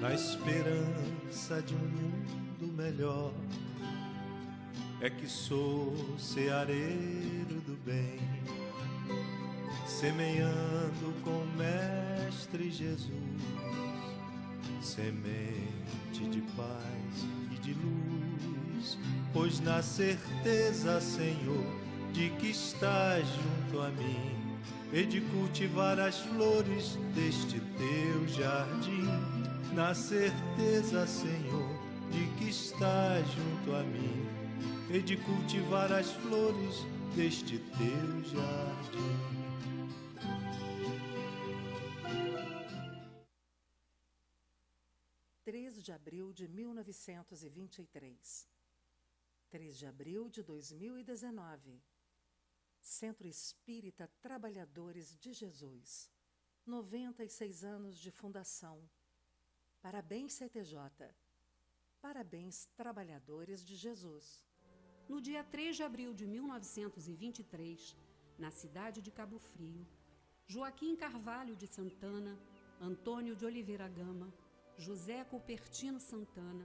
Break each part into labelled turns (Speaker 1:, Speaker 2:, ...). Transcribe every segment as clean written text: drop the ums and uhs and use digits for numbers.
Speaker 1: na esperança de um mundo melhor. É que sou ceareiro do bem, semeando com o Mestre Jesus, semente de paz e de luz, pois na certeza, Senhor, de que estás junto a mim, e de cultivar as flores deste teu jardim, na certeza, Senhor, de que estás junto a mim, e de cultivar as flores deste teu jardim.
Speaker 2: De abril de 1923. 3 de abril de 2019. Centro Espírita Trabalhadores de Jesus. 96 anos de fundação. Parabéns, CTJ. Parabéns, Trabalhadores de Jesus.
Speaker 3: No dia 3 de abril de 1923, na cidade de Cabo Frio, Joaquim Carvalho de Santana, Antônio de Oliveira Gama, José Cupertino Santana,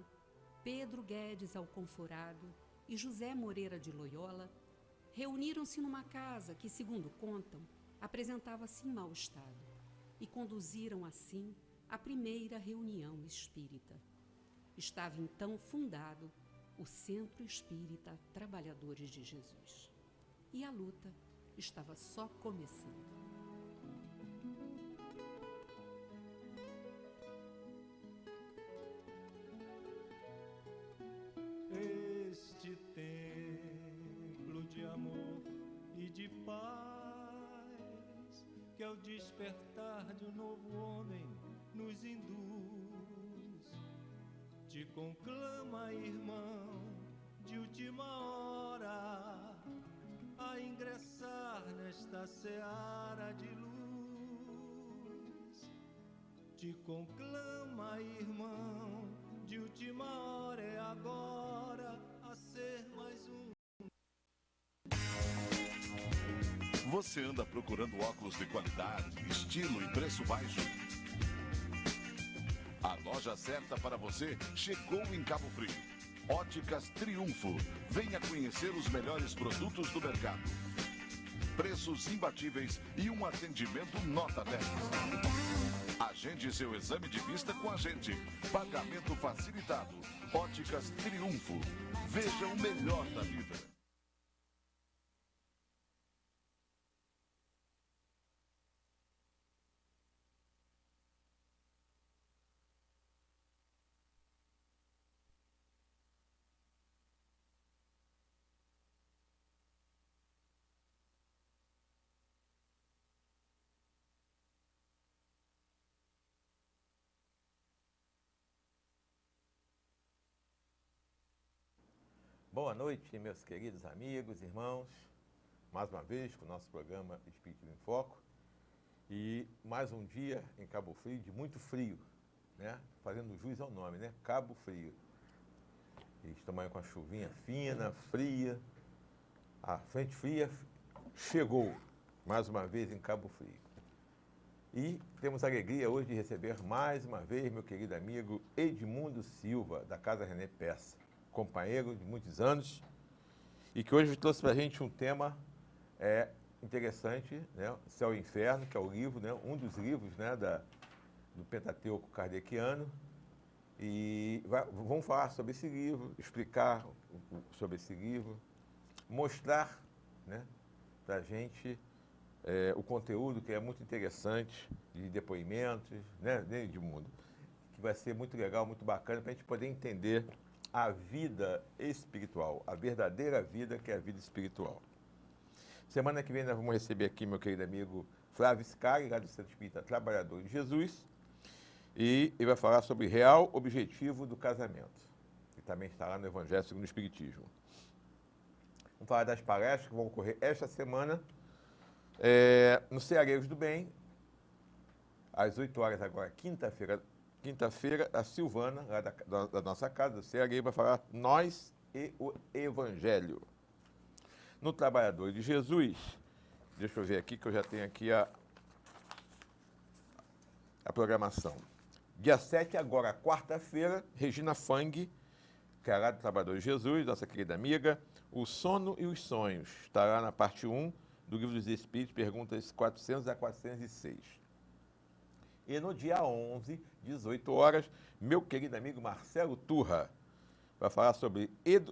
Speaker 3: Pedro Guedes Alconforado e José Moreira de Loyola reuniram-se numa casa que, segundo contam, apresentava-se em mau estado e conduziram assim a primeira reunião espírita. Estava então fundado o Centro Espírita Trabalhadores de Jesus. E a luta estava só começando.
Speaker 1: Este templo de amor e de paz, que ao despertar de um novo homem nos induz, te conclama, irmão, de última hora, a ingressar nesta seara de luz. Te conclama, irmão, de última hora, é agora, a ser mais um.
Speaker 4: Você anda procurando óculos de qualidade, estilo e preço baixo? A loja certa para você chegou em Cabo Frio. Óticas Triunfo. Venha conhecer os melhores produtos do mercado. Preços imbatíveis e um atendimento nota 10. Agende seu exame de vista com a gente. Pagamento facilitado. Óticas Triunfo. Veja o melhor da vida.
Speaker 5: Boa noite, meus queridos amigos, irmãos. Mais uma vez com o nosso programa Espírito em Foco. E mais um dia em Cabo Frio, de muito frio, né? Fazendo jus ao nome, né? Cabo Frio. E estamos aí com a chuvinha fina, fria. A frente fria chegou mais uma vez em Cabo Frio. E temos a alegria hoje de receber mais uma vez meu querido amigo Edmundo Silva, da Casa René Peça, companheiro de muitos anos, e que hoje trouxe para a gente um tema interessante, né? Céu e Inferno, que é o livro, né? Um dos livros, né? Do Pentateuco Kardeciano. E vamos falar sobre esse livro, explicar sobre esse livro, mostrar, né? Para a gente o conteúdo que é muito interessante, de depoimentos, né? Edmundo, que vai ser muito legal, muito bacana, para a gente poder entender a vida espiritual, a verdadeira vida que é a vida espiritual. Semana que vem nós vamos receber aqui meu querido amigo Flávio Scari, lá do Centro Espírita Trabalhador de Jesus, e ele vai falar sobre real objetivo do casamento, que também está lá no Evangelho segundo o Espiritismo. Vamos falar das palestras que vão ocorrer esta semana, no Ceareiros do Bem, às 8 horas agora, quinta-feira, a Silvana, lá da nossa casa, do Ceareiro, vai falar Nós e o Evangelho. No Trabalhador de Jesus, deixa eu ver aqui, que eu já tenho aqui a programação. Dia 7, agora, quarta-feira, Regina Fang, que é lá do Trabalhador de Jesus, nossa querida amiga, O Sono e os Sonhos. Estará na parte 1 do Livro dos Espíritos, perguntas 400 a 406. E no dia 11, 18 horas, meu querido amigo Marcelo Turra vai falar sobre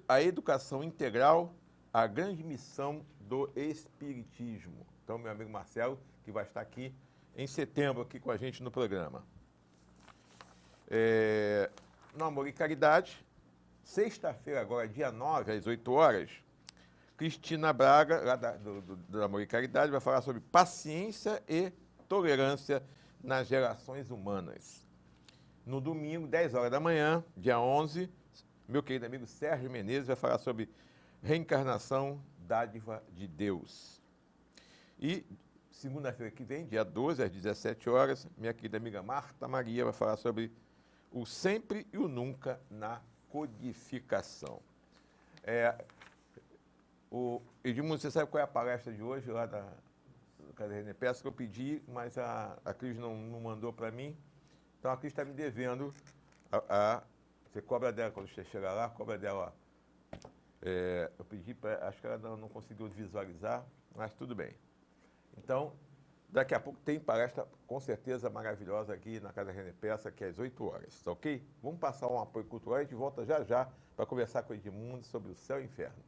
Speaker 5: a educação integral, a grande missão do Espiritismo. Então, meu amigo Marcelo, que vai estar aqui em setembro aqui com a gente no programa. No Amor e Caridade, sexta-feira, agora, dia 9, às 8 horas, Cristina Braga, lá do Amor e Caridade, vai falar sobre paciência e tolerância nas relações humanas. No domingo, 10 horas da manhã, dia 11, meu querido amigo Sérgio Menezes vai falar sobre reencarnação, dádiva de Deus. E segunda-feira que vem, dia 12, às 17 horas, minha querida amiga Marta Maria vai falar sobre o sempre e o nunca na codificação. O Edmundo, você sabe qual é a palestra de hoje lá da Casa René Peça que eu pedi, mas a Cris não mandou para mim. Então a Cris está me devendo. Você cobra dela quando você chegar lá, cobra dela. Eu pedi para. Acho que ela não conseguiu visualizar, mas tudo bem. Então, daqui a pouco tem palestra com certeza maravilhosa aqui na Casa René Peça, que é às 8 horas, tá ok? Vamos passar um apoio cultural e a gente volta já já para conversar com o Edmundo sobre o céu e o inferno.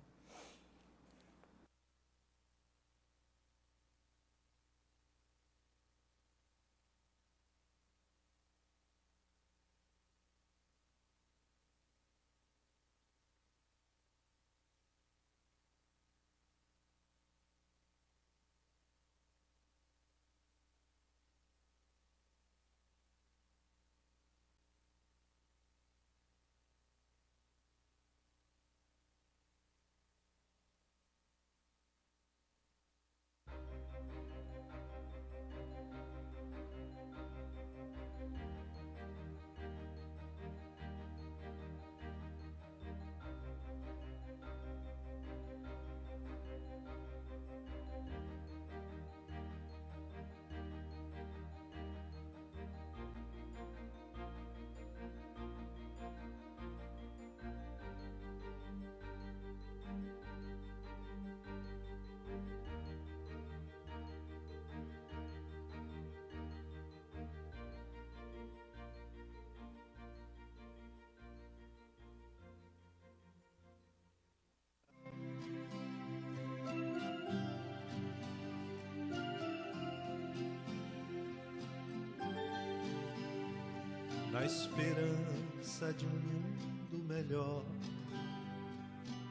Speaker 1: Na esperança de um mundo melhor,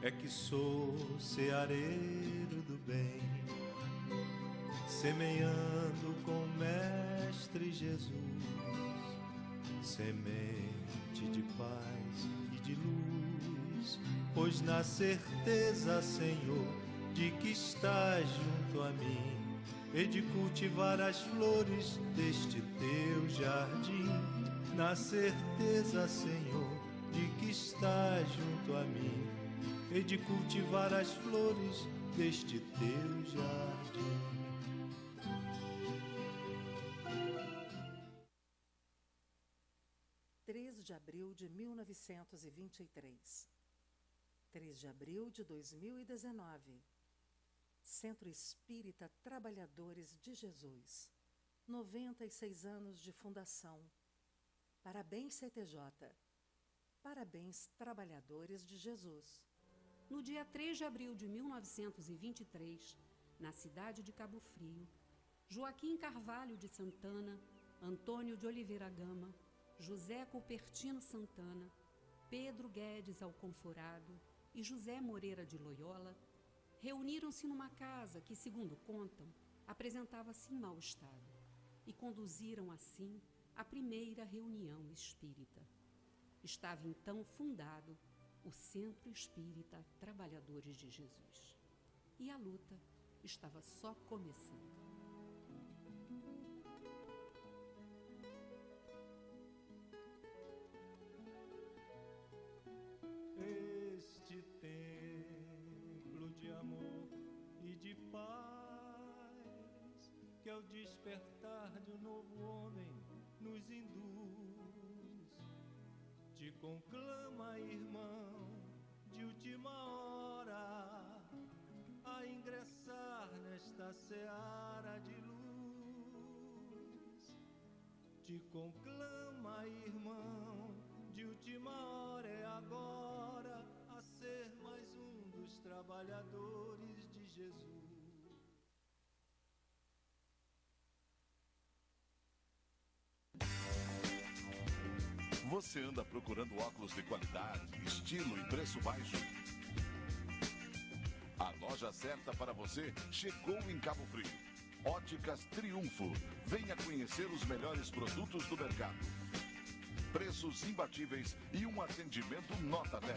Speaker 1: é que sou ceareiro do bem, semeando com o Mestre Jesus, semente de paz e de luz, pois na certeza, Senhor, de que estás junto a mim, e de cultivar as flores deste teu jardim. Na certeza, Senhor, de que estás junto a mim, e de cultivar as flores deste teu jardim.
Speaker 2: De abril de 1923. 3 de abril de 2019. Centro Espírita Trabalhadores de Jesus. 96 anos de fundação. Parabéns, CTJ. Parabéns, Trabalhadores de Jesus.
Speaker 3: No dia 3 de abril de 1923, na cidade de Cabo Frio, Joaquim Carvalho de Santana, Antônio de Oliveira Gama, José Cupertino Santana, Pedro Guedes Alconforado e José Moreira de Loyola reuniram-se numa casa que, segundo contam, apresentava-se em mau estado e conduziram assim a primeira reunião espírita. Estava então fundado o Centro Espírita Trabalhadores de Jesus. E a luta estava só começando.
Speaker 1: Este templo de amor e de paz, que ao despertar de um novo homem nos induz conclama, irmão, de última hora, a ingressar nesta seara de luz. Te conclama, irmão, de última hora é agora, a ser mais um dos trabalhadores de Jesus.
Speaker 4: Você anda procurando óculos de qualidade, estilo e preço baixo? A loja certa para você chegou em Cabo Frio. Óticas Triunfo. Venha conhecer os melhores produtos do mercado. Preços imbatíveis e um atendimento nota 10.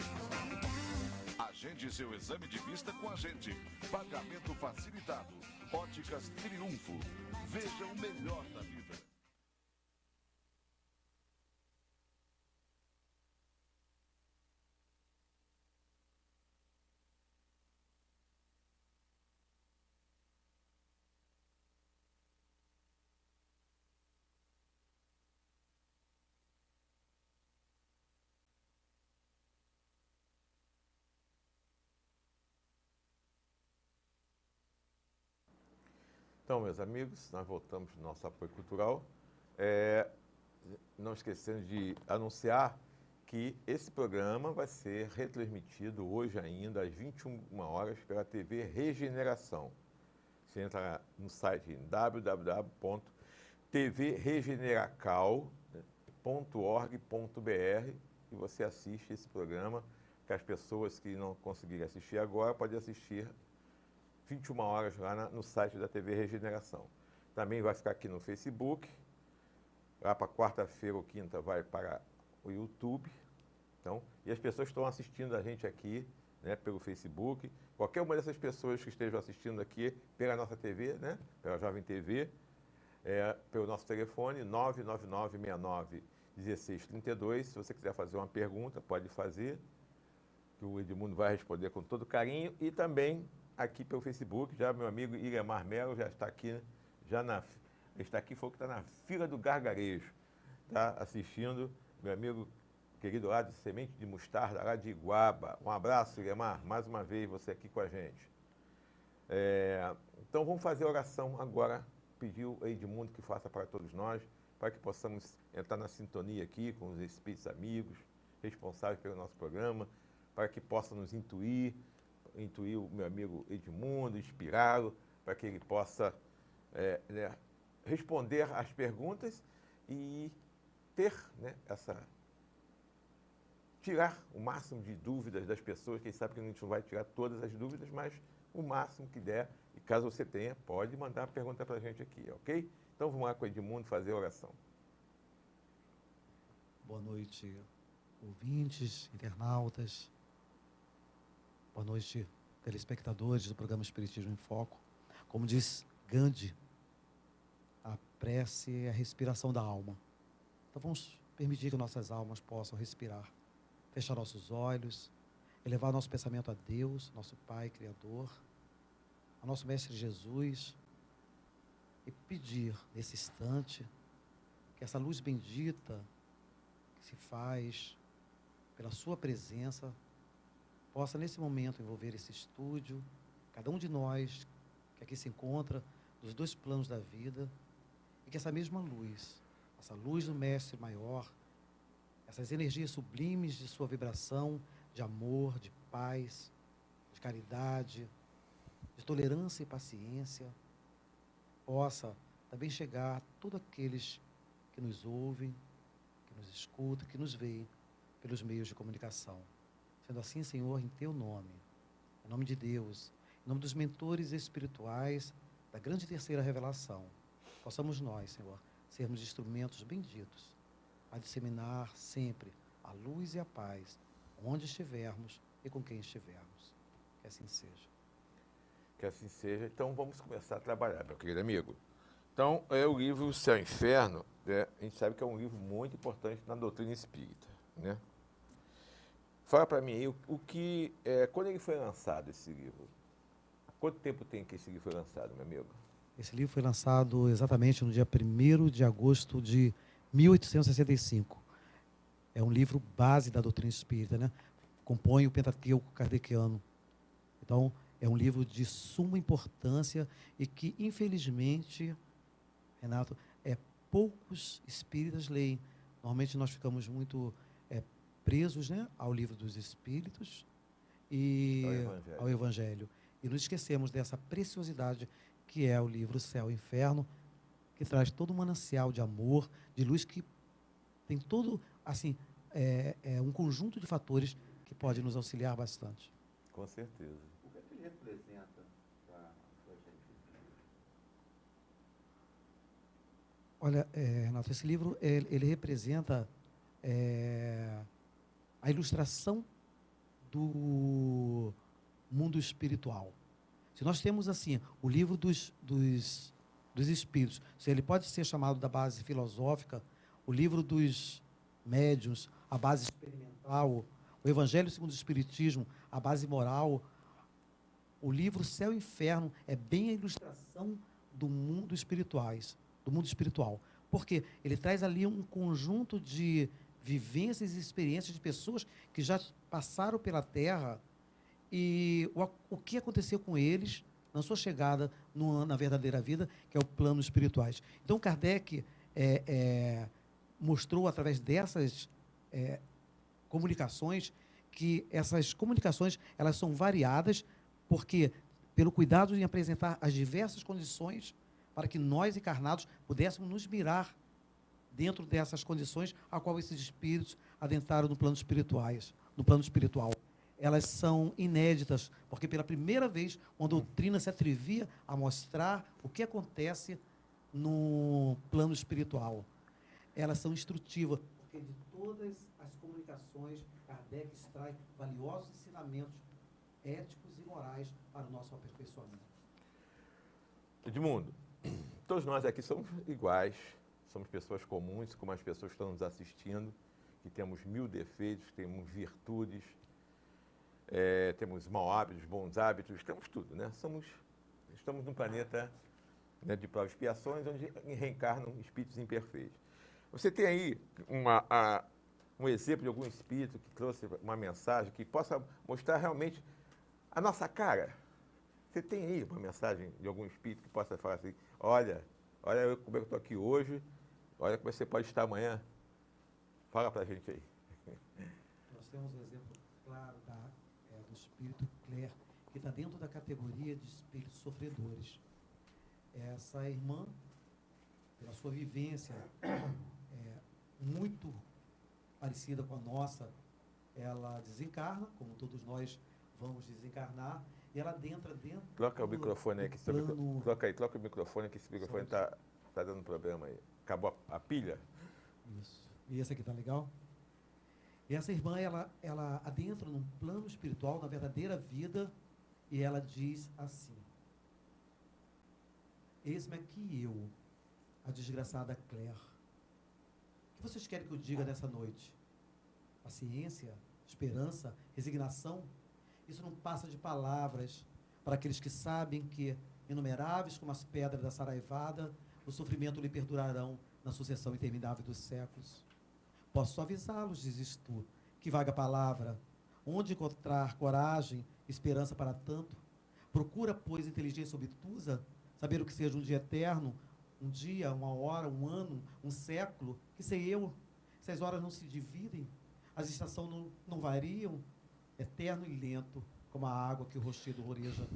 Speaker 4: Agende seu exame de vista com a gente. Pagamento facilitado. Óticas Triunfo. Veja o melhor da vida.
Speaker 5: Então, meus amigos, nós voltamos no nosso apoio cultural. Não esquecendo de anunciar que esse programa vai ser retransmitido hoje ainda às 21 horas pela TV Regeneração. Você entra no site www.tvregeneracal.org.br e você assiste esse programa, que as pessoas que não conseguirem assistir agora podem assistir 21 horas lá no site da TV Regeneração. Também vai ficar aqui no Facebook. Lá para quarta-feira ou quinta vai para o YouTube. Então, e as pessoas que estão assistindo a gente aqui, né, pelo Facebook, qualquer uma dessas pessoas que estejam assistindo aqui pela nossa TV, né, pela Jovem TV, pelo nosso telefone 999691632. Se você quiser fazer uma pergunta, pode fazer, que o Edmundo vai responder com todo carinho. E também aqui pelo Facebook, já meu amigo Ilemar Melo já está aqui, está aqui, foi que está na fila do gargarejo, tá assistindo, meu amigo querido lá de Semente de Mostarda, lá de Iguaba. Um abraço, Ilemar, mais uma vez você aqui com a gente. Então vamos fazer a oração agora, pedir o Edmundo que faça para todos nós, para que possamos entrar na sintonia aqui com os espíritos amigos, responsáveis pelo nosso programa, para que possam nos intuir o meu amigo Edmundo, inspirá-lo, para que ele possa responder às perguntas e ter, né, tirar o máximo de dúvidas das pessoas. Quem sabe que a gente não vai tirar todas as dúvidas, mas o máximo que der. E caso você tenha, pode mandar a pergunta para a gente aqui, ok? Então vamos lá com o Edmundo fazer a oração.
Speaker 6: Boa noite, ouvintes, internautas. Boa noite, telespectadores do programa Espiritismo em Foco. Como diz Gandhi, a prece é a respiração da alma. Então vamos permitir que nossas almas possam respirar, fechar nossos olhos, elevar nosso pensamento a Deus, nosso Pai Criador, a nosso Mestre Jesus, e pedir nesse instante que essa luz bendita que se faz pela sua presença possa nesse momento envolver esse estúdio, cada um de nós que aqui se encontra, dos dois planos da vida, e que essa mesma luz, essa luz do Mestre Maior, essas energias sublimes de sua vibração, de amor, de paz, de caridade, de tolerância e paciência, possa também chegar a todos aqueles que nos ouvem, que nos escutam, que nos veem pelos meios de comunicação. Sendo assim, Senhor, em Teu nome, em nome de Deus, em nome dos mentores espirituais da grande terceira revelação, possamos nós, Senhor, sermos instrumentos benditos a disseminar sempre a luz e a paz onde estivermos e com quem estivermos. Que assim seja.
Speaker 5: Que assim seja. Então vamos começar a trabalhar, meu querido amigo. Então, o livro Céu e Inferno, a gente sabe que é um livro muito importante na doutrina espírita, né? Fala para mim aí, quando ele foi lançado, esse livro? Quanto tempo tem que esse livro foi lançado, meu amigo?
Speaker 6: Esse livro foi lançado exatamente no dia 1º de agosto de 1865. é um livro base da doutrina espírita, né? Compõe o Pentateuco kardeciano. Então, é um livro de suma importância e que, infelizmente, Renato, poucos espíritas leem. Normalmente nós ficamos muito presos, né, ao livro dos espíritos e ao Evangelho. E nos esquecemos dessa preciosidade que é o livro Céu e Inferno, que traz todo um manancial de amor, de luz, que tem todo, assim, um conjunto de fatores que pode nos auxiliar bastante.
Speaker 5: Com certeza.
Speaker 7: O que ele representa para a gente?
Speaker 6: Olha, Renato, esse livro, ele representa a ilustração do mundo espiritual. Se nós temos, assim, o livro dos espíritos, se ele pode ser chamado da base filosófica, o livro dos médiuns, a base experimental, o Evangelho segundo o Espiritismo, a base moral, o livro Céu e Inferno é bem a ilustração do mundo espiritual. Porque ele traz ali um conjunto de vivências e experiências de pessoas que já passaram pela Terra e o que aconteceu com eles na sua chegada na verdadeira vida, que é o plano espirituais. Então, Kardec mostrou, através dessas comunicações, que essas comunicações elas são variadas, porque pelo cuidado em apresentar as diversas condições para que nós, encarnados, pudéssemos nos mirar dentro dessas condições a qual esses espíritos adentraram no plano espiritual. Elas são inéditas, porque pela primeira vez uma doutrina se atrevia a mostrar o que acontece no plano espiritual. Elas são instrutivas, porque de todas as comunicações, Kardec extrai valiosos ensinamentos éticos e morais para o nosso aperfeiçoamento.
Speaker 5: Edmundo, todos nós aqui somos iguais, somos pessoas comuns, como as pessoas que estão nos assistindo, que temos 1000 defeitos, temos virtudes, temos maus hábitos, bons hábitos, temos tudo, né? Estamos num planeta, né, de provas e expiações, onde reencarnam espíritos imperfeitos. Você tem aí um exemplo de algum espírito que trouxe uma mensagem que possa mostrar realmente a nossa cara? Você tem aí uma mensagem de algum espírito que possa falar assim, olha como eu estou aqui hoje, olha como você pode estar amanhã? Fala pra gente aí.
Speaker 6: Nós temos um exemplo claro do espírito Claire, que está dentro da categoria de espíritos sofredores. Essa irmã, pela sua vivência muito parecida com a nossa, ela desencarna, como todos nós vamos desencarnar, e ela adentra dentro...
Speaker 5: Troca o microfone aí, troca o microfone, que esse microfone está dando problema aí. Acabou a pilha?
Speaker 6: Isso. E esse aqui tá legal? E essa irmã, ela adentra num plano espiritual, na verdadeira vida, e ela diz assim: eis-me aqui eu, a desgraçada Claire. O que vocês querem que eu diga nessa noite? Paciência, esperança, resignação? Isso não passa de palavras para aqueles que sabem que, inumeráveis como as pedras da saraivada, o sofrimento lhe perdurarão na sucessão interminável dos séculos. Posso avisá-los, dizes tu, que vaga palavra, onde encontrar coragem, esperança para tanto? Procura, pois, inteligência obtusa, saber o que seja um dia eterno, um dia, uma hora, um ano, um século, que sei eu, se as horas não se dividem, as estações não variam, eterno e lento, como a água que o rochedo roreja.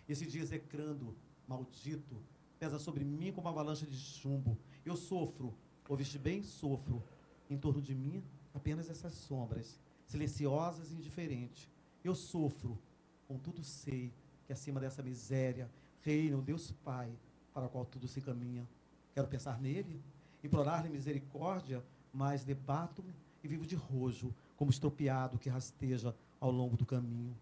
Speaker 6: Esse dia execrando, maldito, pesa sobre mim como uma avalanche de chumbo. Eu sofro, ouviste bem? Sofro. Em torno de mim, apenas essas sombras, silenciosas e indiferentes. Eu sofro, contudo sei que acima dessa miséria reina o Deus Pai, para o qual tudo se caminha. Quero pensar nele, implorar-lhe misericórdia, mas debato-me e vivo de rojo, como estropiado que rasteja ao longo do caminho.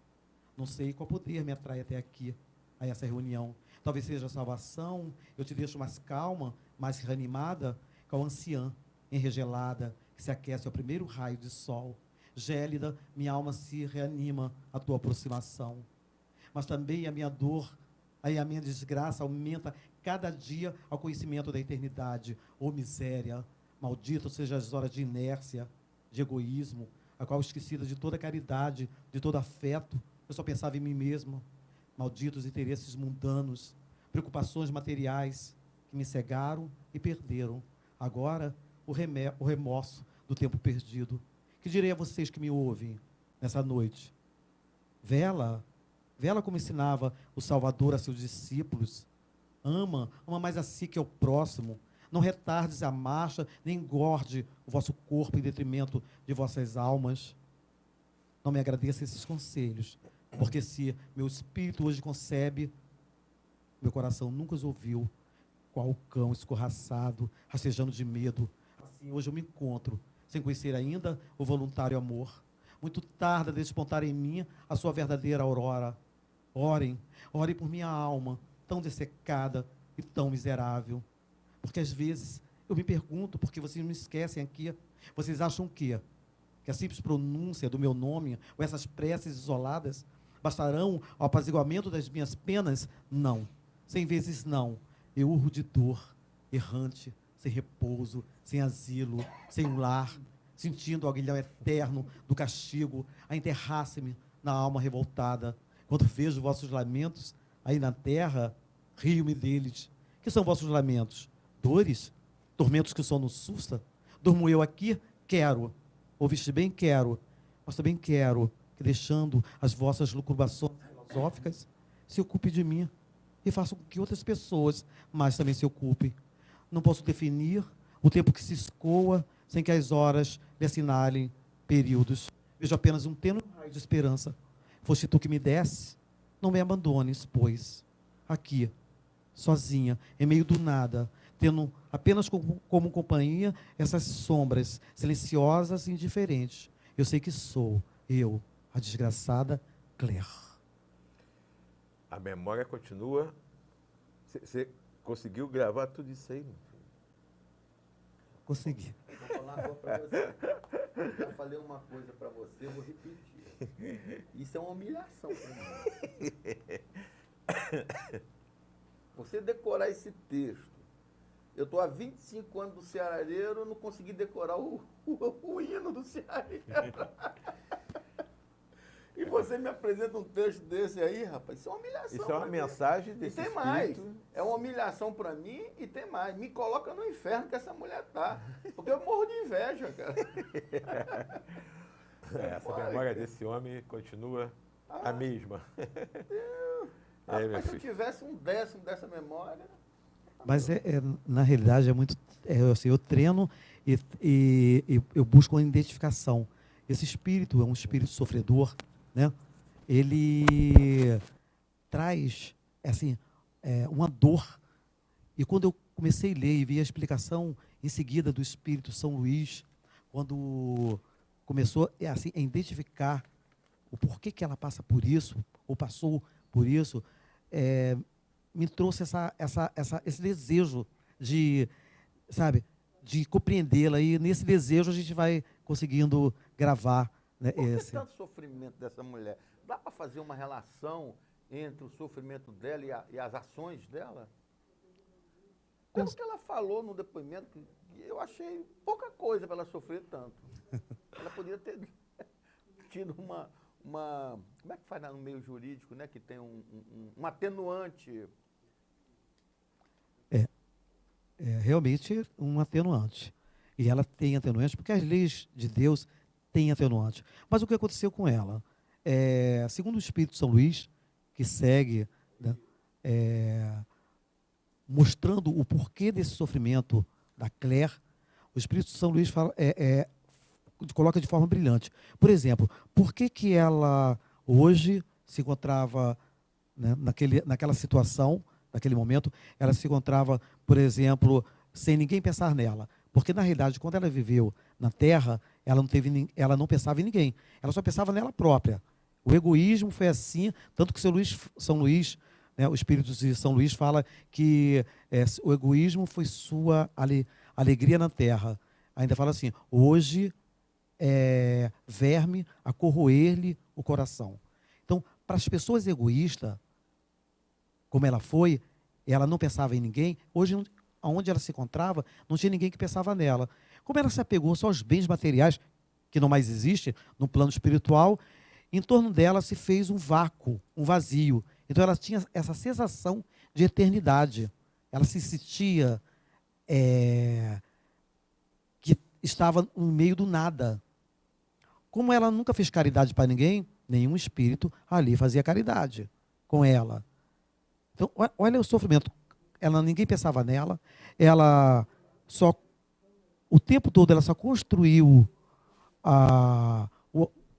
Speaker 6: Não sei qual poder me atrai até aqui, a essa reunião. Talvez seja a salvação, eu te deixo mais calma, mais reanimada, que a anciã, enregelada, que se aquece ao primeiro raio de sol. Gélida, minha alma se reanima à tua aproximação. Mas também a minha dor, aí a minha desgraça aumenta cada dia ao conhecimento da eternidade. Ô miséria, maldito sejam as horas de inércia, de egoísmo, a qual esquecida de toda caridade, de todo afeto, eu só pensava em mim mesma. Malditos interesses mundanos, preocupações materiais que me cegaram e perderam. Agora, o remorso do tempo perdido. Que direi a vocês que me ouvem nessa noite? Vela como ensinava o Salvador a seus discípulos. Ama mais a si que ao próximo. Não retardes a marcha, nem engorde o vosso corpo em detrimento de vossas almas. Não me agradeça esses conselhos, porque se meu espírito hoje concebe, meu coração nunca os ouviu, qual cão escorraçado, rastejando de medo. Assim, hoje eu me encontro, sem conhecer ainda o voluntário amor. Muito tarda despontar em mim a sua verdadeira aurora. Orem por minha alma, tão dessecada e tão miserável. Porque às vezes eu me pergunto, porque vocês me esquecem aqui, vocês acham que a simples pronúncia do meu nome, ou essas preces isoladas, bastarão ao apaziguamento das minhas penas? Não, 100 vezes não. Eu urro de dor, errante, sem repouso, sem asilo, sem um lar, sentindo o aguilhão eterno do castigo, a enterrar-se-me na alma revoltada. Quando vejo vossos lamentos aí na terra, rio-me deles. Que são vossos lamentos? Dores? Tormentos que o sono susta? Durmo eu aqui? Quero. Ouviste bem? Quero. Mas também quero que, deixando as vossas lucubrações filosóficas, se ocupe de mim e faça com que outras pessoas mais também se ocupem. Não posso definir o tempo que se escoa sem que as horas lhe assinalem períodos. Vejo apenas um tênue raio de esperança. Foste tu que me desse, não me abandones, pois, aqui, sozinha, em meio do nada, tendo apenas como companhia essas sombras silenciosas e indiferentes. Eu sei que sou eu, a desgraçada Claire.
Speaker 5: A memória continua. Você conseguiu gravar tudo isso aí?
Speaker 6: Consegui.
Speaker 7: Vou falar uma coisa para você. Já falei uma coisa para você, eu vou repetir. Isso é uma humilhação para mim. Você decorar esse texto. Eu estou há 25 anos do Ceareiro, eu não consegui decorar o hino do Ceareiro. E você me apresenta um texto desse aí, rapaz, isso é uma humilhação.
Speaker 5: Isso é uma mensagem desse
Speaker 7: espírito. E tem mais, é uma humilhação para mim e tem mais. Me coloca no inferno que essa mulher tá, porque eu morro de inveja, cara.
Speaker 5: Essa memória desse homem continua a mesma.
Speaker 7: Rapaz, se eu tivesse um décimo dessa memória...
Speaker 6: Mas, na realidade, é muito... assim, eu treino e eu busco uma identificação. Esse espírito é um espírito sofredor, né? Ele traz, assim, uma dor. E quando eu comecei a ler e vi a explicação em seguida do Espírito São Luís, quando começou assim, a identificar o porquê que ela passa por isso, ou passou por isso, me trouxe esse desejo de, sabe, de compreendê-la. E nesse desejo a gente vai conseguindo gravar, né,
Speaker 7: por que tanto sofrimento dessa mulher? Dá para fazer uma relação entre o sofrimento dela e as ações dela? Pelo que ela falou no depoimento, eu achei pouca coisa para ela sofrer tanto. Ela poderia ter tido uma como é que faz no meio jurídico, né, que tem um atenuante?
Speaker 6: Realmente um atenuante. E ela tem atenuante, porque as leis de Deus têm atenuante. Mas o que aconteceu com ela? Segundo o Espírito São Luís, que segue, né, mostrando o porquê desse sofrimento da Claire, o Espírito São Luís fala, coloca de forma brilhante. Por exemplo, por que ela hoje se encontrava, né, naquela situação, naquele momento, ela se encontrava, por exemplo, sem ninguém pensar nela. Porque, na realidade, quando ela viveu na Terra, ela não pensava em ninguém. Ela só pensava nela própria. O egoísmo foi assim, tanto que São Luís, né, o Espírito de São Luís fala que o egoísmo foi sua alegria na Terra. Ainda fala assim, hoje verme a corroer-lhe o coração. Então, para as pessoas egoístas, como ela foi, ela não pensava em ninguém, hoje, onde ela se encontrava, não tinha ninguém que pensava nela. Como ela se apegou só aos bens materiais, que não mais existe, no plano espiritual, em torno dela se fez um vácuo, um vazio. Então ela tinha essa sensação de eternidade. Ela se sentia que estava no meio do nada. Como ela nunca fez caridade para ninguém, nenhum espírito ali fazia caridade com ela. Então, olha o sofrimento. Ninguém pensava nela. O tempo todo, ela só construiu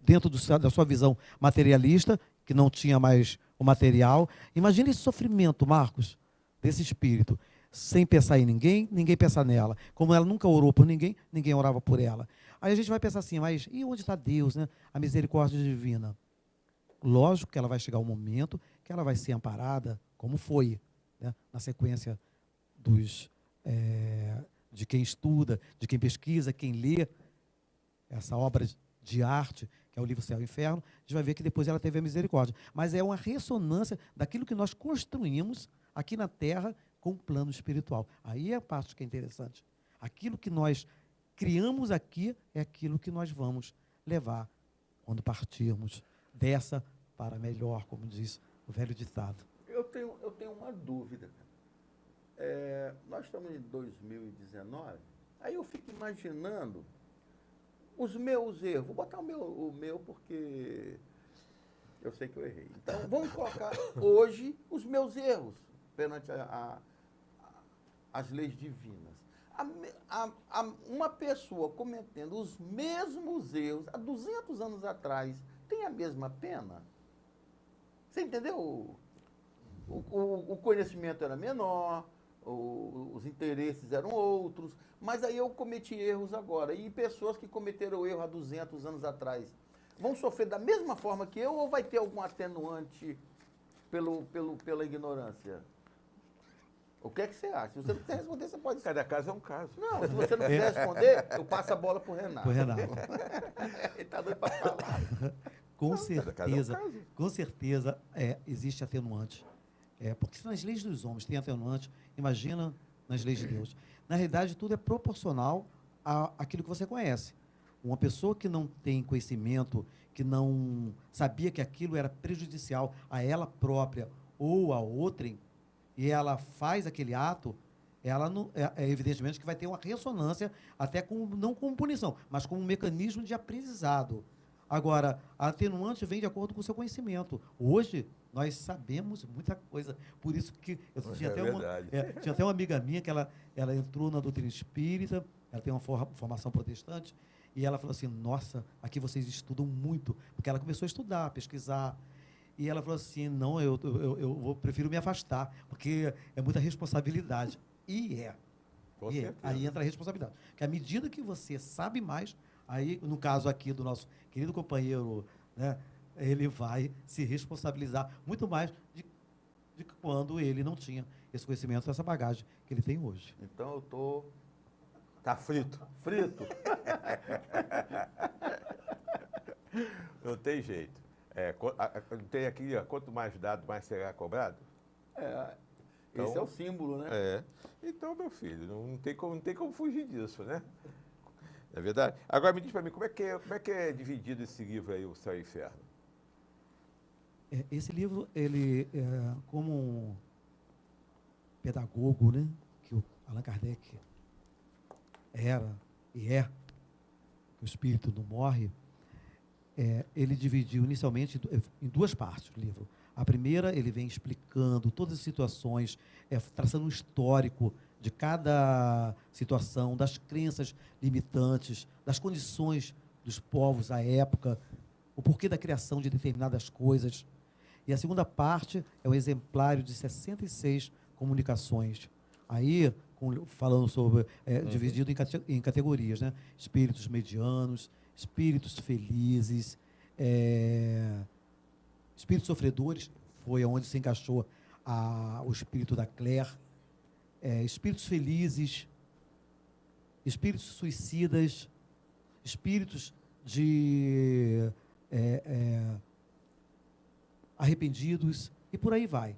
Speaker 6: dentro da sua visão materialista, que não tinha mais o material. Imagine esse sofrimento, Marcos, desse espírito. Sem pensar em ninguém, ninguém pensa nela. Como ela nunca orou por ninguém, ninguém orava por ela. Aí a gente vai pensar assim, mas e onde está Deus, né? A misericórdia divina? Lógico que ela vai chegar um momento que ela vai ser amparada, como foi, né? Na sequência de quem estuda, de quem pesquisa, quem lê essa obra de arte, que é o livro Céu e Inferno, a gente vai ver que depois ela teve a misericórdia. Mas é uma ressonância daquilo que nós construímos aqui na Terra com o plano espiritual. Aí é a parte que é interessante. Aquilo que nós criamos aqui é aquilo que nós vamos levar quando partirmos dessa para melhor, como diz o velho ditado.
Speaker 7: Eu tenho uma dúvida. Nós estamos em 2019, aí eu fico imaginando os meus erros. Vou botar o meu porque eu sei que eu errei. Então, vamos colocar hoje os meus erros perante as leis divinas. Uma pessoa cometendo os mesmos erros há 200 anos atrás tem a mesma pena? Você entendeu? O conhecimento era menor, os interesses eram outros, mas aí eu cometi erros agora. E pessoas que cometeram erro há 200 anos atrás vão sofrer da mesma forma que eu ou vai ter algum atenuante pela ignorância? O que é que você acha? Se você não quiser responder, você pode...
Speaker 5: Cada caso é um caso.
Speaker 7: Não, se você não quiser responder, eu passo a bola para o Renato.
Speaker 6: Pro Renato.
Speaker 7: Ele está doido para falar.
Speaker 6: Com
Speaker 5: cada caso é um
Speaker 6: certeza,
Speaker 5: caso.
Speaker 6: com certeza existe atenuante. Porque se nas leis dos homens tem atenuante, imagina nas leis de Deus. Na realidade, tudo é proporcional àquilo que você conhece. Uma pessoa que não tem conhecimento, que não sabia que aquilo era prejudicial a ela própria ou a outrem, e ela faz aquele ato, ela não, evidentemente que vai ter uma ressonância, até não como punição, mas como um mecanismo de aprendizado. Agora, a atenuante vem de acordo com o seu conhecimento. Hoje, nós sabemos muita coisa. Por isso que eu tinha até uma amiga minha que ela entrou na doutrina espírita, ela tem uma formação protestante, e ela falou assim, nossa, aqui vocês estudam muito, porque ela começou a estudar, pesquisar. E ela falou assim, não, eu prefiro me afastar, porque é muita responsabilidade. Aí entra a responsabilidade. Porque à medida que você sabe mais, aí, no caso aqui do nosso querido companheiro, né, ele vai se responsabilizar muito mais de quando ele não tinha esse conhecimento, essa bagagem que ele tem hoje.
Speaker 7: Então eu estou...
Speaker 5: Tá frito.
Speaker 7: Frito.
Speaker 5: Não tem jeito. Tem aqui, quanto mais dado, mais será cobrado?
Speaker 7: Então, esse é o símbolo, né?
Speaker 5: Então, meu filho, não tem como fugir disso, né? É verdade? Agora me diz para mim, como é que é dividido esse livro aí, O Céu e o Inferno?
Speaker 6: Esse livro, ele como um pedagogo, né, que o Allan Kardec era e é, que o espírito não morre, ele dividiu inicialmente em duas partes o livro. A primeira, ele vem explicando todas as situações, traçando um histórico de cada situação, das crenças limitantes, das condições dos povos à época, o porquê da criação de determinadas coisas. E a segunda parte é um exemplário de 66 comunicações. Aí, falando sobre, dividido em categorias, né? Espíritos medianos, espíritos felizes, espíritos sofredores, foi onde se encaixou o espírito da Claire, espíritos felizes, espíritos suicidas, espíritos de arrependidos, e por aí vai.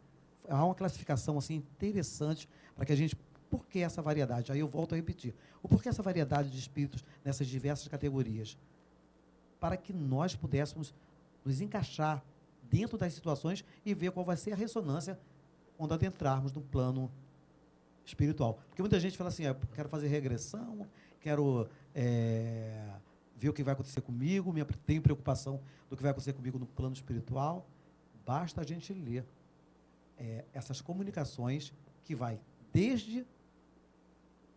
Speaker 6: Há uma classificação assim interessante para que a gente... Por que essa variedade? Aí eu volto a repetir. O porquê essa variedade de espíritos nessas diversas categorias? para que nós pudéssemos nos encaixar dentro das situações e ver qual vai ser a ressonância quando adentrarmos no plano espiritual. Porque muita gente fala assim, quero fazer regressão, quero ver o que vai acontecer comigo, tenho preocupação do que vai acontecer comigo no plano espiritual. Basta a gente ler essas comunicações que vai desde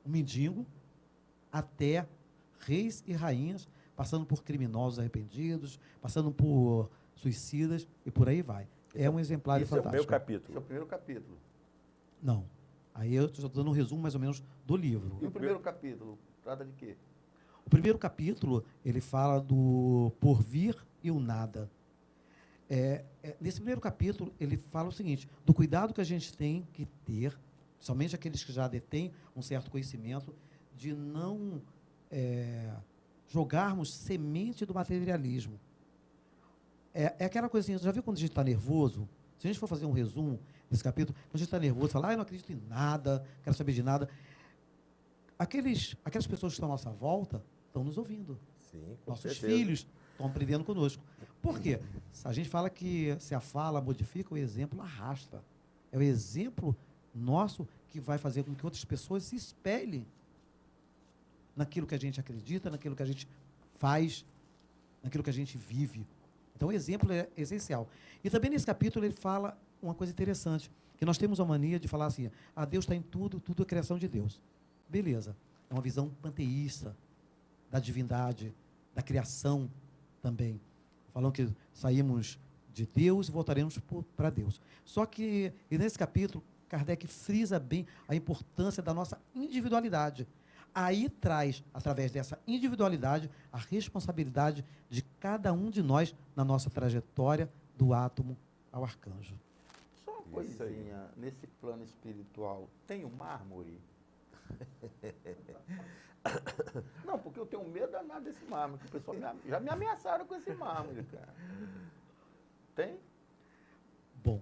Speaker 6: o mendigo até reis e rainhas, passando por criminosos arrependidos, passando por suicidas e por aí vai. É um exemplar
Speaker 5: Esse
Speaker 6: fantástico.
Speaker 5: é o meu capítulo.
Speaker 7: Esse é o primeiro capítulo.
Speaker 6: Não. Aí eu estou dando um resumo mais ou menos do livro.
Speaker 7: E o primeiro capítulo trata de quê?
Speaker 6: O primeiro capítulo, ele fala do porvir e o nada. Nesse primeiro capítulo, ele fala o seguinte, do cuidado que a gente tem que ter, somente aqueles que já detêm um certo conhecimento, de não jogarmos semente do materialismo. É aquela coisa assim, já viu quando a gente está nervoso? Se a gente for fazer um resumo desse capítulo, quando a gente está nervoso, fala, eu não acredito em nada, quero saber de nada. Aquelas pessoas que estão à nossa volta estão nos ouvindo.
Speaker 5: Sim, com
Speaker 6: Nossos
Speaker 5: certeza.
Speaker 6: filhos estão aprendendo conosco. Por quê? A gente fala que se a fala modifica, o exemplo arrasta. É o exemplo nosso que vai fazer com que outras pessoas se espelhem naquilo que a gente acredita, naquilo que a gente faz, naquilo que a gente vive. Então, o exemplo é essencial. E também nesse capítulo ele fala uma coisa interessante, que nós temos a mania de falar assim, Deus está em tudo, tudo é criação de Deus. Beleza. É uma visão panteísta da divindade, da criação também. Falam que saímos de Deus e voltaremos para Deus. Só que, e nesse capítulo, Kardec frisa bem a importância da nossa individualidade. Aí traz, através dessa individualidade, a responsabilidade de cada um de nós na nossa trajetória do átomo ao arcanjo.
Speaker 7: Só uma coisinha, nesse plano espiritual, tem o mármore? Não, porque eu tenho medo danado desse mármore, que o pessoal já me ameaçaram com esse mármore, cara. Tem?
Speaker 6: Bom,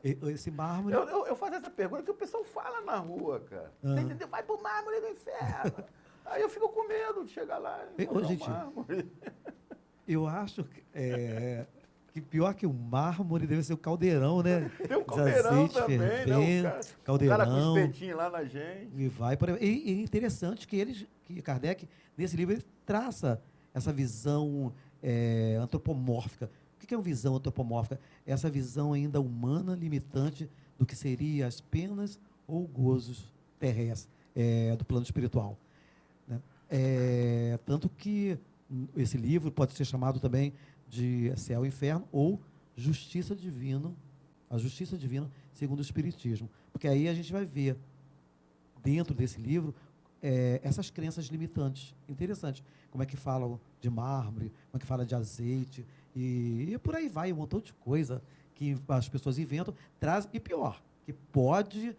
Speaker 6: esse mármore...
Speaker 7: Eu faço essa pergunta que o pessoal fala na rua, cara. Você entendeu? Vai pro mármore do inferno. Aí eu fico com medo de chegar lá e encontrar o mármore.
Speaker 6: Eu acho que pior que o mármore deve ser o caldeirão, né?
Speaker 7: Tem o caldeirão também, né? O cara com os espetinhos lá na gente.
Speaker 6: E vai para... E é interessante que Kardec, nesse livro, ele traça essa visão antropomórfica. O que é uma visão antropomórfica? Essa visão ainda humana, limitante do que seria as penas ou gozos terrestres, do plano espiritual. Né? Tanto que esse livro pode ser chamado também de Céu e Inferno ou Justiça Divina, a Justiça Divina segundo o Espiritismo. Porque aí a gente vai ver, dentro desse livro, essas crenças limitantes. Interessante. Como é que falam de mármore, como é que fala de azeite, e por aí vai, um montão de coisa que as pessoas inventam, trazem, e pior, que pode,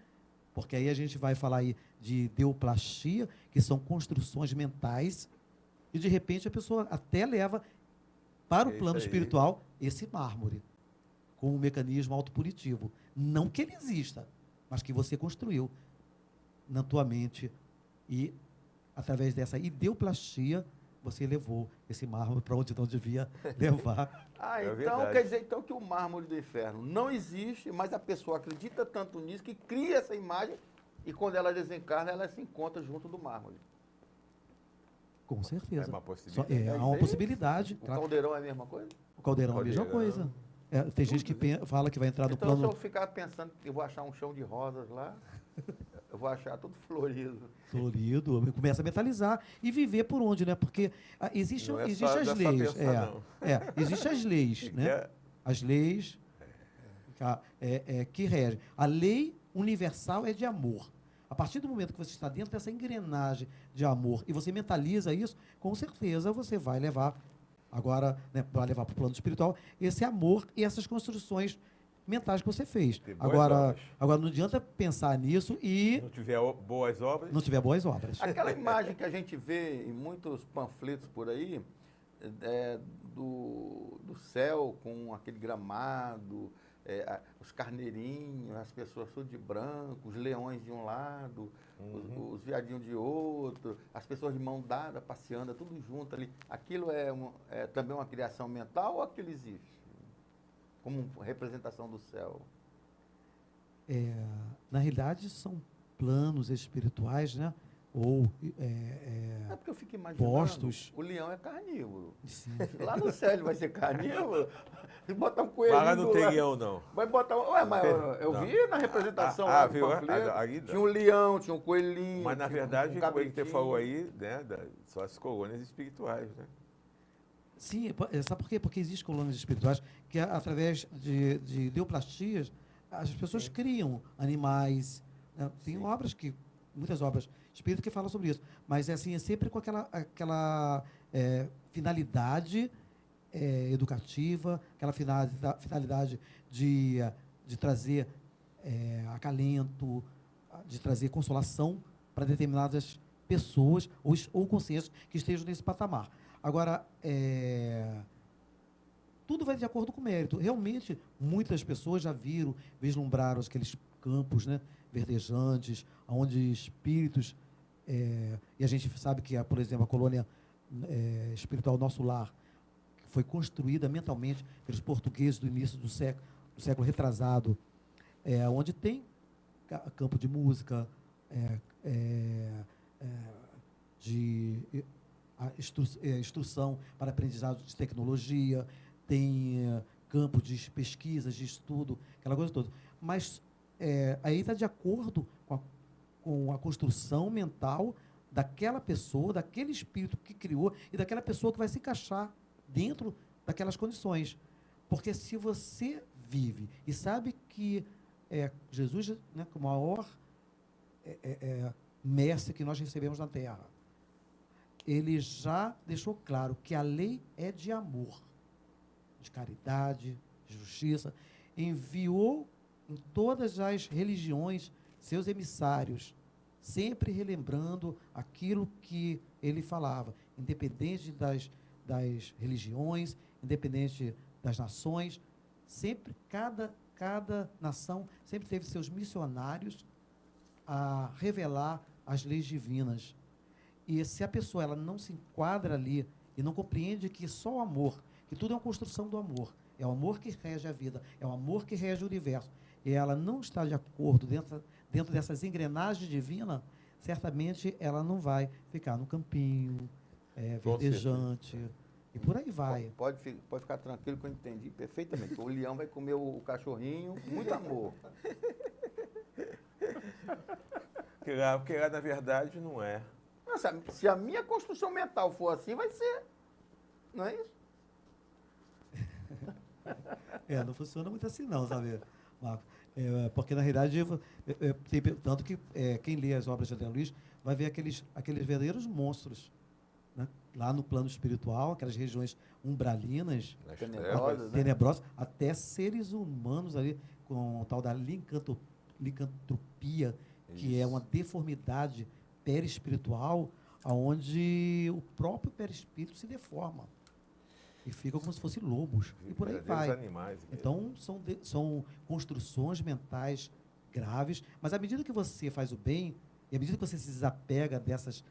Speaker 6: porque aí a gente vai falar aí de deoplastia, que são construções mentais, e de repente a pessoa até leva para o plano espiritual esse mármore, com um mecanismo autopunitivo. Não que ele exista, mas que você construiu na tua mente e, através dessa ideoplastia, você levou esse mármore para onde não devia levar.
Speaker 7: Então quer dizer então que o mármore do inferno não existe, mas a pessoa acredita tanto nisso que cria essa imagem e quando ela desencarna, ela se encontra junto do mármore.
Speaker 6: Com certeza.
Speaker 5: É uma possibilidade.
Speaker 6: Há uma possibilidade.
Speaker 7: O caldeirão é a mesma coisa?
Speaker 6: O caldeirão é a mesma coisa. Tem gente que fala que vai entrar no
Speaker 7: então,
Speaker 6: plano...
Speaker 7: se eu ficar pensando que eu vou achar um chão de rosas lá, eu vou achar tudo florido.
Speaker 6: Florido, começa a metalizar e viver por onde, né? Porque existem as leis. Existem as leis, né? As leis que regem. A lei universal é de amor. A partir do momento que você está dentro dessa engrenagem de amor e você mentaliza isso, com certeza você vai levar, agora, né, para levar para o plano espiritual, esse amor e essas construções mentais que você fez. Agora não adianta pensar nisso e...
Speaker 5: Não tiver boas obras.
Speaker 6: Não tiver boas obras.
Speaker 7: Aquela imagem que a gente vê em muitos panfletos por aí, do céu com aquele gramado, os carneirinhos, as pessoas tudo de branco, os leões de um lado, os viadinhos de outro, as pessoas de mão dada, passeando, tudo junto ali. Aquilo é também uma criação mental ou aquilo existe? Como representação do céu?
Speaker 6: Na realidade, são planos espirituais, né? Ou
Speaker 7: É porque eu fico imaginando,
Speaker 6: postos.
Speaker 7: o leão é carnívoro.
Speaker 6: Sim.
Speaker 7: Lá no céu ele vai ser carnívoro? Se botar um coelhinho
Speaker 5: Mas não tem
Speaker 7: lá,
Speaker 5: leão, não.
Speaker 7: vai botar... Ué, mas eu
Speaker 5: Não.
Speaker 7: vi na representação lá do
Speaker 5: viu?
Speaker 7: panfleto,
Speaker 5: Aí-
Speaker 7: tinha um leão, tinha um coelhinho,
Speaker 5: Mas, na
Speaker 7: tinha
Speaker 5: verdade,
Speaker 7: um
Speaker 5: o que você
Speaker 7: cabritinho.
Speaker 5: falou aí, né, são as colônias espirituais, né?
Speaker 6: Sim, sabe por quê? Porque existem colônias espirituais que, através de neoplastias, as pessoas criam animais. Né? Tem obras muitas obras espíritas que falam sobre isso. Mas é sempre com aquela finalidade educativa, aquela finalidade de trazer acalento, de trazer consolação para determinadas pessoas ou consciências que estejam nesse patamar. Agora, tudo vai de acordo com o mérito. Realmente, muitas pessoas já vislumbraram aqueles campos, né, verdejantes, onde espíritos... e a gente sabe que, por exemplo, a colônia espiritual Nosso Lar, que foi construída mentalmente pelos portugueses do início do século retrasado, onde tem campo de música, de instrução para aprendizado de tecnologia, tem campo de pesquisas, de estudo, aquela coisa toda. Mas aí está de acordo com a construção mental daquela pessoa, daquele espírito que criou e daquela pessoa que vai se encaixar dentro daquelas condições. Porque se você vive e sabe que Jesus, né, o maior mestre que nós recebemos na Terra, ele já deixou claro que a lei é de amor, de caridade, de justiça, enviou em todas as religiões seus emissários, sempre relembrando aquilo que ele falava, independente das religiões, independente das nações, sempre cada nação sempre teve seus missionários a revelar as leis divinas. E se a pessoa ela não se enquadra ali e não compreende que só o amor, que tudo é uma construção do amor, é o amor que rege a vida, é o amor que rege o universo, e ela não está de acordo dentro dessas engrenagens divinas, certamente ela não vai ficar no campinho, verdejante, e por aí vai.
Speaker 7: Pode ficar tranquilo que eu entendi perfeitamente. O leão vai comer o cachorrinho com muito amor.
Speaker 5: Porque lá, na verdade, não é.
Speaker 7: Nossa, se a minha construção mental for assim, vai ser. Não é isso?
Speaker 6: Não funciona muito assim não, sabe, Marcos? Porque, na realidade, tanto que quem lê as obras de André Luiz vai ver aqueles verdadeiros monstros, né? Lá no plano espiritual, aquelas regiões umbralinas, tenebrosas, até seres humanos ali, com o tal da licantropia, que é uma deformidade perispiritual, onde o próprio perispírito se deforma e fica como se fossem lobos, e por aí vai.
Speaker 5: Animais mesmo.
Speaker 6: Então, são construções mentais graves, mas à medida que você faz o bem, e à medida que você se desapega dessas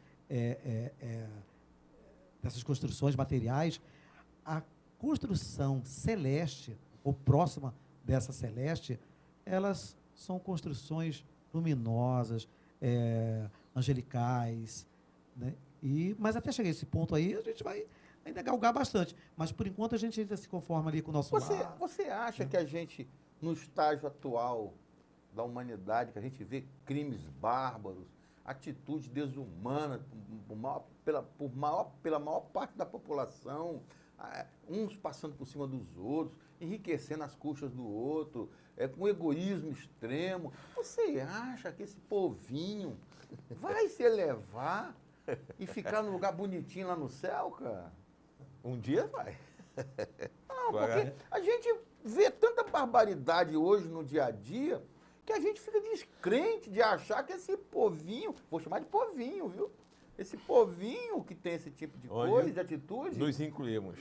Speaker 6: construções materiais, a construção celeste, ou próxima dessa celeste, elas são construções luminosas, angelicais, né? Mas até chegar a esse ponto aí, a gente vai ainda galgar bastante. Mas, por enquanto, a gente ainda se conforma ali com o nosso lar.
Speaker 7: Você acha que a gente, no estágio atual da humanidade, que a gente vê crimes bárbaros, atitudes desumanas pela maior parte da população, uns passando por cima dos outros, enriquecendo as custas do outro, com egoísmo extremo, você acha que esse povinho vai se elevar e ficar num lugar bonitinho lá no céu, cara?
Speaker 5: Um dia vai.
Speaker 7: Não, porque a gente vê tanta barbaridade hoje no dia a dia que a gente fica descrente de achar que esse povinho, vou chamar de povinho, viu? Esse povinho que tem esse tipo de
Speaker 5: Onde
Speaker 7: coisa, de atitude,
Speaker 5: Nos incluímos.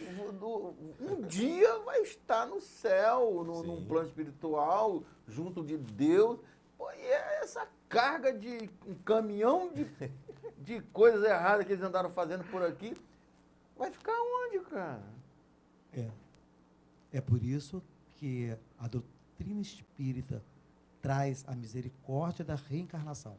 Speaker 7: um dia vai estar no céu, num
Speaker 5: Sim.
Speaker 7: plano espiritual, junto de Deus. Pô, e é essa carga de um caminhão de coisas erradas que eles andaram fazendo por aqui, vai ficar onde, cara?
Speaker 6: É por isso que a doutrina espírita traz a misericórdia da reencarnação.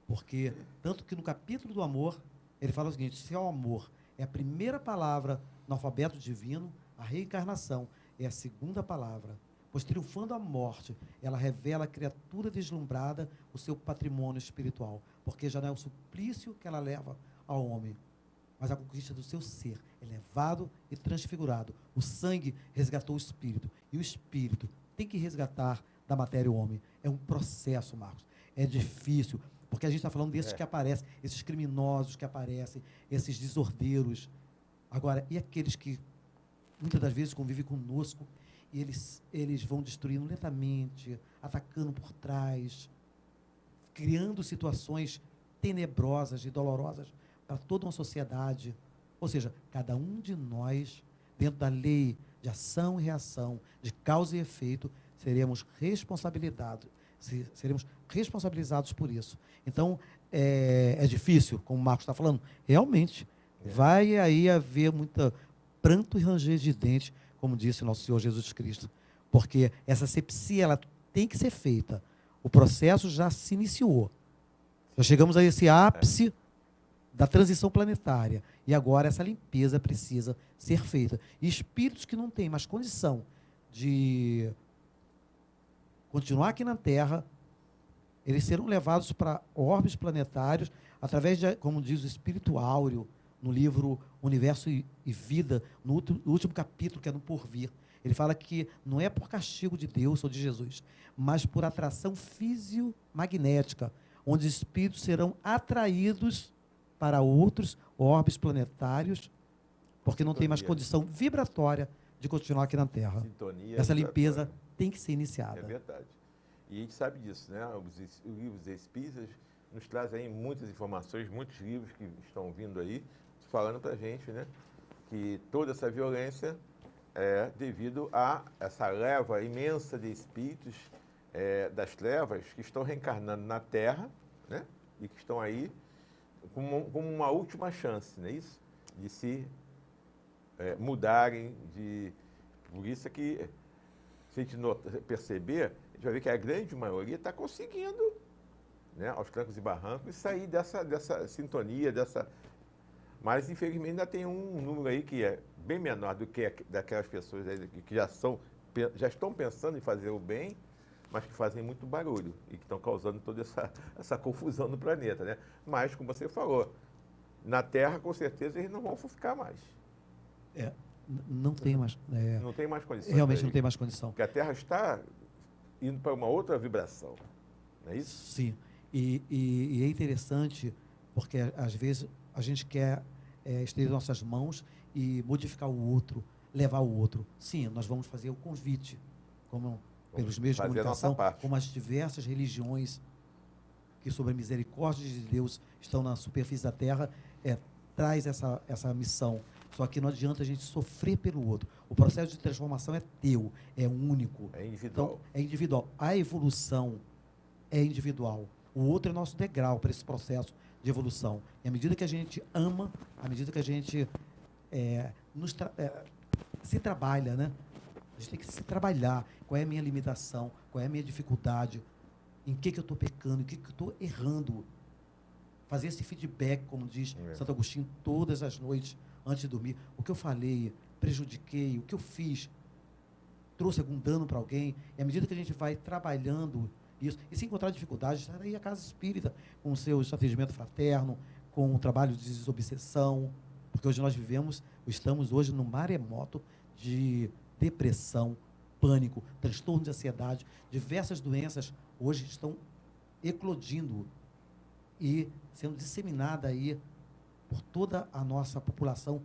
Speaker 6: Porque, tanto que no capítulo do amor, ele fala o seguinte: se o amor é a primeira palavra no alfabeto divino, a reencarnação é a segunda palavra. Pois, triunfando a morte, ela revela à criatura deslumbrada o seu patrimônio espiritual. Porque já não é o suplício que ela leva ao homem, mas a conquista do seu ser, elevado e transfigurado. O sangue resgatou o espírito, e o espírito tem que resgatar da matéria o homem. É um processo, Marcos. É difícil, porque a gente está falando desses que aparecem, esses criminosos que aparecem, esses desordeiros. Agora, e aqueles que muitas das vezes convivem conosco, e eles vão destruindo lentamente, atacando por trás, criando situações tenebrosas e dolorosas para toda uma sociedade. Ou seja, cada um de nós, dentro da lei de ação e reação, de causa e efeito, seremos responsabilizados por isso. Então, é difícil, como o Marcos está falando, realmente, vai aí haver muita pranto e ranger de dentes, como disse nosso Senhor Jesus Cristo, porque essa asepsia, ela tem que ser feita. O processo já se iniciou. Já chegamos a esse ápice da transição planetária. E agora essa limpeza precisa ser feita. E espíritos que não têm mais condição de continuar aqui na Terra, eles serão levados para orbes planetários através de, como diz o Espírito Áureo, no livro Universo e Vida, no último capítulo, que é no Porvir. Ele fala que não é por castigo de Deus ou de Jesus, mas por atração fisiomagnética, onde os espíritos serão atraídos para outros orbes planetários, porque não tem mais condição vibratória de continuar aqui na Terra.
Speaker 5: Sintonia
Speaker 6: Essa limpeza
Speaker 5: vibratória.
Speaker 6: tem que ser iniciada.
Speaker 5: É verdade. E a gente sabe disso, né? Os livros espíritas nos trazem aí muitas informações, muitos livros que estão vindo aí, falando para a gente, né, que toda essa violência é devido a essa leva imensa de espíritos das trevas que estão reencarnando na Terra, né, e que estão aí como uma última chance, não é isso? De se mudarem. Por isso é que, se a gente perceber, a gente vai ver que a grande maioria está conseguindo, né, aos trancos e barrancos, sair dessa sintonia, Mas, infelizmente, ainda tem um número aí que é bem menor do que daquelas pessoas aí que já estão pensando em fazer o bem, mas que fazem muito barulho e que estão causando toda essa confusão no planeta, né? Mas, como você falou, na Terra, com certeza, eles não vão ficar mais.
Speaker 6: Não tem mais.
Speaker 5: Não tem mais condição.
Speaker 6: Realmente não tem mais condição.
Speaker 5: Porque a Terra está indo para uma outra vibração, não é isso?
Speaker 6: Sim. E é interessante, porque às vezes a gente quer estender nossas mãos e modificar o outro, levar o outro. Sim, nós vamos fazer o convite, pelos meios de comunicação, como as diversas religiões que, sob a misericórdia de Deus, estão na superfície da Terra, traz essa missão. Só que não adianta a gente sofrer pelo outro. O processo de transformação é teu, é único.
Speaker 5: É individual.
Speaker 6: Então, é individual. A evolução é individual. O outro é nosso degrau para esse processo de evolução. E à medida que a gente ama, à medida que a gente se trabalha, né? A gente tem que se trabalhar. Qual é a minha limitação? Qual é a minha dificuldade? Em que eu estou pecando? Em que eu estou errando? Fazer esse feedback, como diz Santo Agostinho, todas as noites, antes de dormir. O que eu falei, prejudiquei, o que eu fiz, trouxe algum dano para alguém. E à medida que a gente vai trabalhando isso, e se encontrar dificuldades, estar aí a Casa Espírita, com o seu atendimento fraterno, com o trabalho de desobsessão, porque hoje nós estamos hoje no maremoto de depressão, pânico, transtorno de ansiedade, diversas doenças hoje estão eclodindo e sendo disseminada aí por toda a nossa população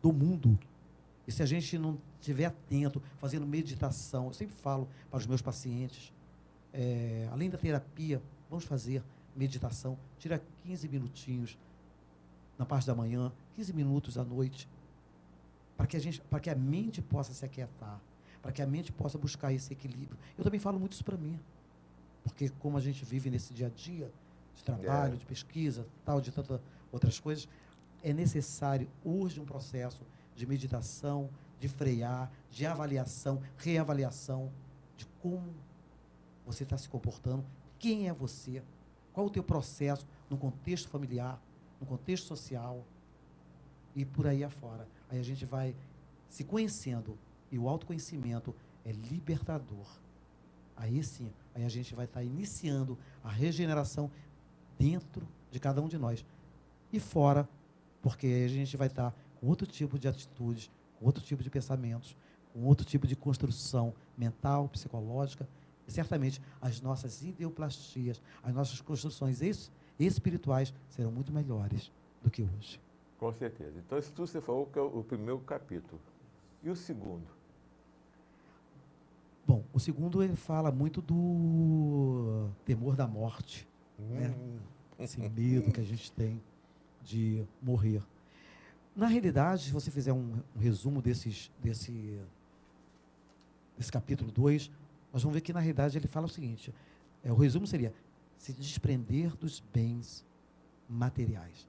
Speaker 6: do mundo. E se a gente não estiver atento, fazendo meditação, eu sempre falo para os meus pacientes, além da terapia, vamos fazer meditação, tira 15 minutinhos, na parte da manhã, 15 minutos à noite, para que a mente possa se aquietar, para que a mente possa buscar esse equilíbrio. Eu também falo muito isso para mim, porque como a gente vive nesse dia a dia, de trabalho, de pesquisa, tal, de tantas outras coisas, é necessário, urge um processo de meditação, de frear, de avaliação, reavaliação, de como você está se comportando, quem é você, qual o teu processo no contexto familiar, no contexto social e por aí afora. Aí a gente vai se conhecendo e o autoconhecimento é libertador. Aí sim, aí a gente vai estar iniciando a regeneração dentro de cada um de nós e fora, porque aí a gente vai estar com outro tipo de atitudes, com outro tipo de pensamentos, com outro tipo de construção mental, psicológica, e certamente as nossas ideoplastias, as nossas construções espirituais serão muito melhores do que hoje.
Speaker 5: Com certeza. Então, isso tudo você falou que é o primeiro capítulo. E o segundo?
Speaker 6: Bom, o segundo ele fala muito do temor da morte, né? Esse medo que a gente tem de morrer. Na realidade, se você fizer um resumo desse capítulo 2, nós vamos ver que, na realidade, ele fala o seguinte, o resumo seria se desprender dos bens materiais.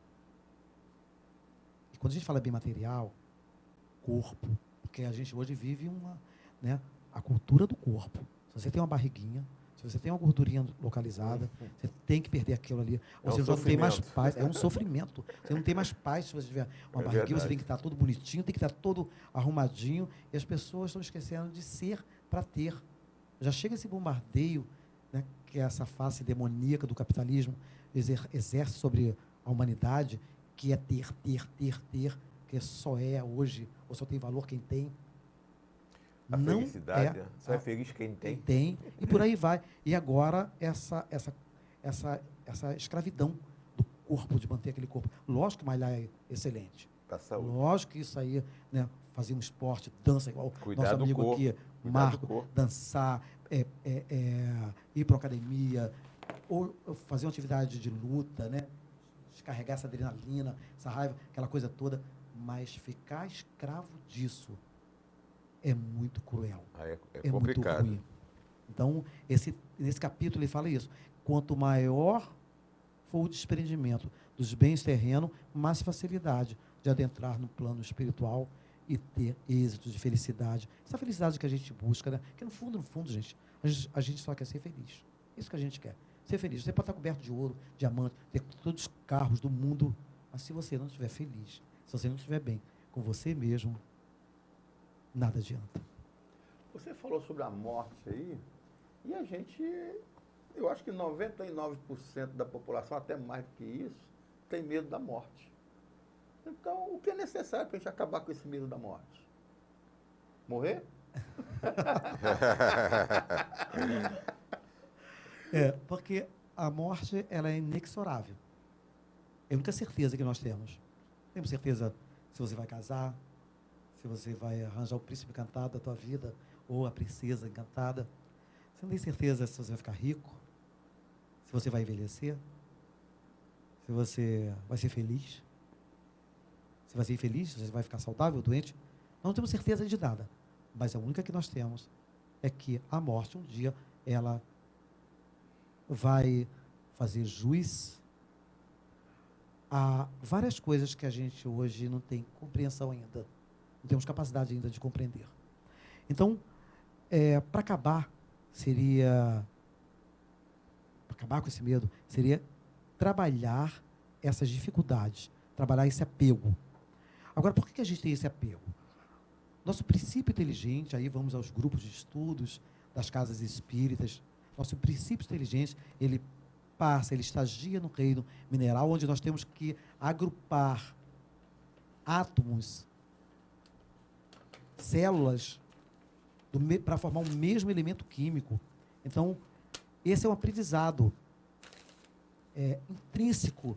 Speaker 6: E quando a gente fala bem material, corpo, porque a gente hoje vive a cultura do corpo. Se você tem uma barriguinha, se você tem uma gordurinha localizada, você tem que perder aquilo ali. Ou você já não tem mais paz. É um sofrimento. Você não tem mais paz se você tiver uma barriguinha, verdade. Você tem que estar todo bonitinho, tem que estar todo arrumadinho. E as pessoas estão esquecendo de ser para ter. Já chega esse bombardeio, né, que é essa face demoníaca do capitalismo exerce sobre a humanidade, que é ter, que só é hoje, ou só tem valor quem tem.
Speaker 5: A
Speaker 6: não
Speaker 5: felicidade, só é feliz quem tem.
Speaker 6: Tem, e por aí vai. E agora, essa escravidão do corpo, de manter aquele corpo. Lógico que malhar é excelente.
Speaker 5: Pra saúde.
Speaker 6: Lógico que isso aí, né, fazer um esporte, dança, igual
Speaker 5: Cuidar
Speaker 6: nosso amigo
Speaker 5: corpo.
Speaker 6: aqui, Marco, dançar, ir para a academia, ou fazer uma atividade de luta, né, descarregar essa adrenalina, essa raiva, aquela coisa toda, mas ficar escravo disso é muito cruel.
Speaker 5: É complicado.
Speaker 6: Muito ruim. Então, nesse capítulo ele fala isso. Quanto maior for o desprendimento dos bens terrenos, mais facilidade de adentrar no plano espiritual e ter êxito de felicidade. Essa felicidade que a gente busca, né? Que no fundo, gente, a gente só quer ser feliz. Isso que a gente quer. Ser feliz. Você pode estar coberto de ouro, diamante, ter todos os carros do mundo, mas se você não estiver feliz, se você não estiver bem com você mesmo, nada adianta.
Speaker 7: Você falou sobre a morte aí, e a gente, eu acho que 99% da população, até mais do que isso, tem medo da morte. Então, o que é necessário para a gente acabar com esse medo da morte? Morrer?
Speaker 6: Porque a morte, ela é inexorável. É a única certeza que nós temos. Temos certeza se você vai casar, se você vai arranjar o príncipe encantado da tua vida, ou a princesa encantada. Você não tem certeza se você vai ficar rico, se você vai envelhecer, se você vai ser feliz, se vai ser infeliz, se você vai ficar saudável ou doente. Nós não temos certeza de nada. Mas a única que nós temos é que a morte, um dia, ela vai fazer juiz a várias coisas que a gente hoje não tem compreensão ainda. Não temos capacidade ainda de compreender. Então, para acabar com esse medo, seria trabalhar essas dificuldades, trabalhar esse apego. Agora, por que a gente tem esse apego? Nosso princípio inteligente, aí vamos aos grupos de estudos das casas espíritas, nosso princípio inteligente, ele estagia no reino mineral, onde nós temos que agrupar átomos, células, para formar um mesmo elemento químico. Então, esse é um aprendizado intrínseco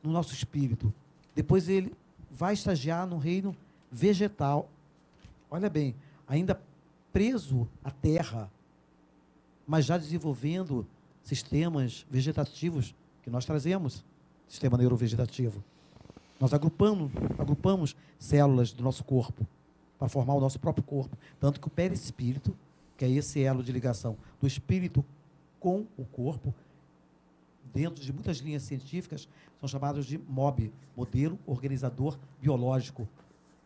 Speaker 6: no nosso espírito. Depois ele vai estagiar no reino vegetal. Olha bem, ainda preso à terra, mas já desenvolvendo sistemas vegetativos que nós trazemos, sistema neurovegetativo. Nós agrupamos células do nosso corpo para formar o nosso próprio corpo. Tanto que o perispírito, que é esse elo de ligação do espírito com o corpo, dentro de muitas linhas científicas, são chamados de MOB, modelo organizador biológico.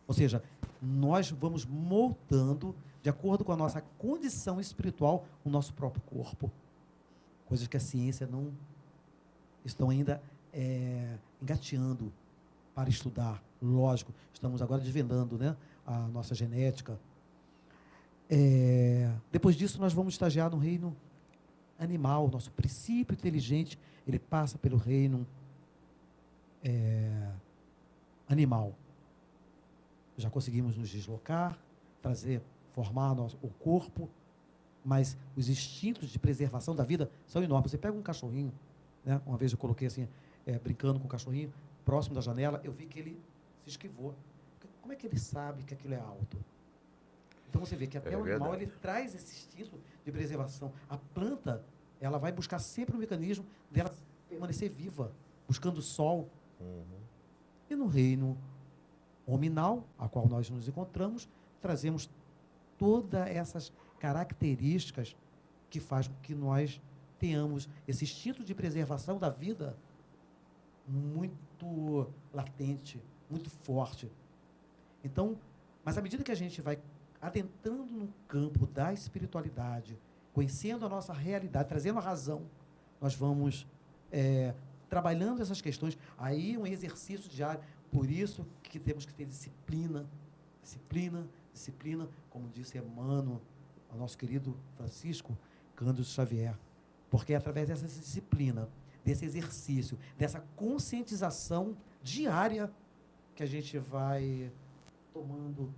Speaker 6: Ou seja, nós vamos moldando, de acordo com a nossa condição espiritual, o nosso próprio corpo. Coisas que a ciência não estão ainda engateando para estudar. Lógico, estamos agora desvendando, né, a nossa genética. Depois disso, nós vamos estagiar no reino animal. Nosso princípio inteligente, ele passa pelo reino animal. Já conseguimos nos deslocar, formar o corpo, mas os instintos de preservação da vida são enormes. Você pega um cachorrinho, né? Uma vez eu coloquei assim, brincando com o cachorrinho, próximo da janela, eu vi que ele se esquivou. Como é que ele sabe que aquilo é alto? Então você vê que até o animal, ele traz esse instinto de preservação. A planta, ela vai buscar sempre um mecanismo dela permanecer viva, buscando o sol. E no reino hominal, a qual nós nos encontramos, trazemos todas essas características que fazem com que nós tenhamos esse instinto de preservação da vida muito latente, muito forte. Então, mas à medida que a gente vai adentrando no campo da espiritualidade, conhecendo a nossa realidade, trazendo a razão, nós vamos trabalhando essas questões. Aí um exercício diário. Por isso que temos que ter disciplina, como disse Emmanuel, ao nosso querido Francisco Cândido Xavier. Porque é através dessa disciplina, desse exercício, dessa conscientização diária que a gente vai tomando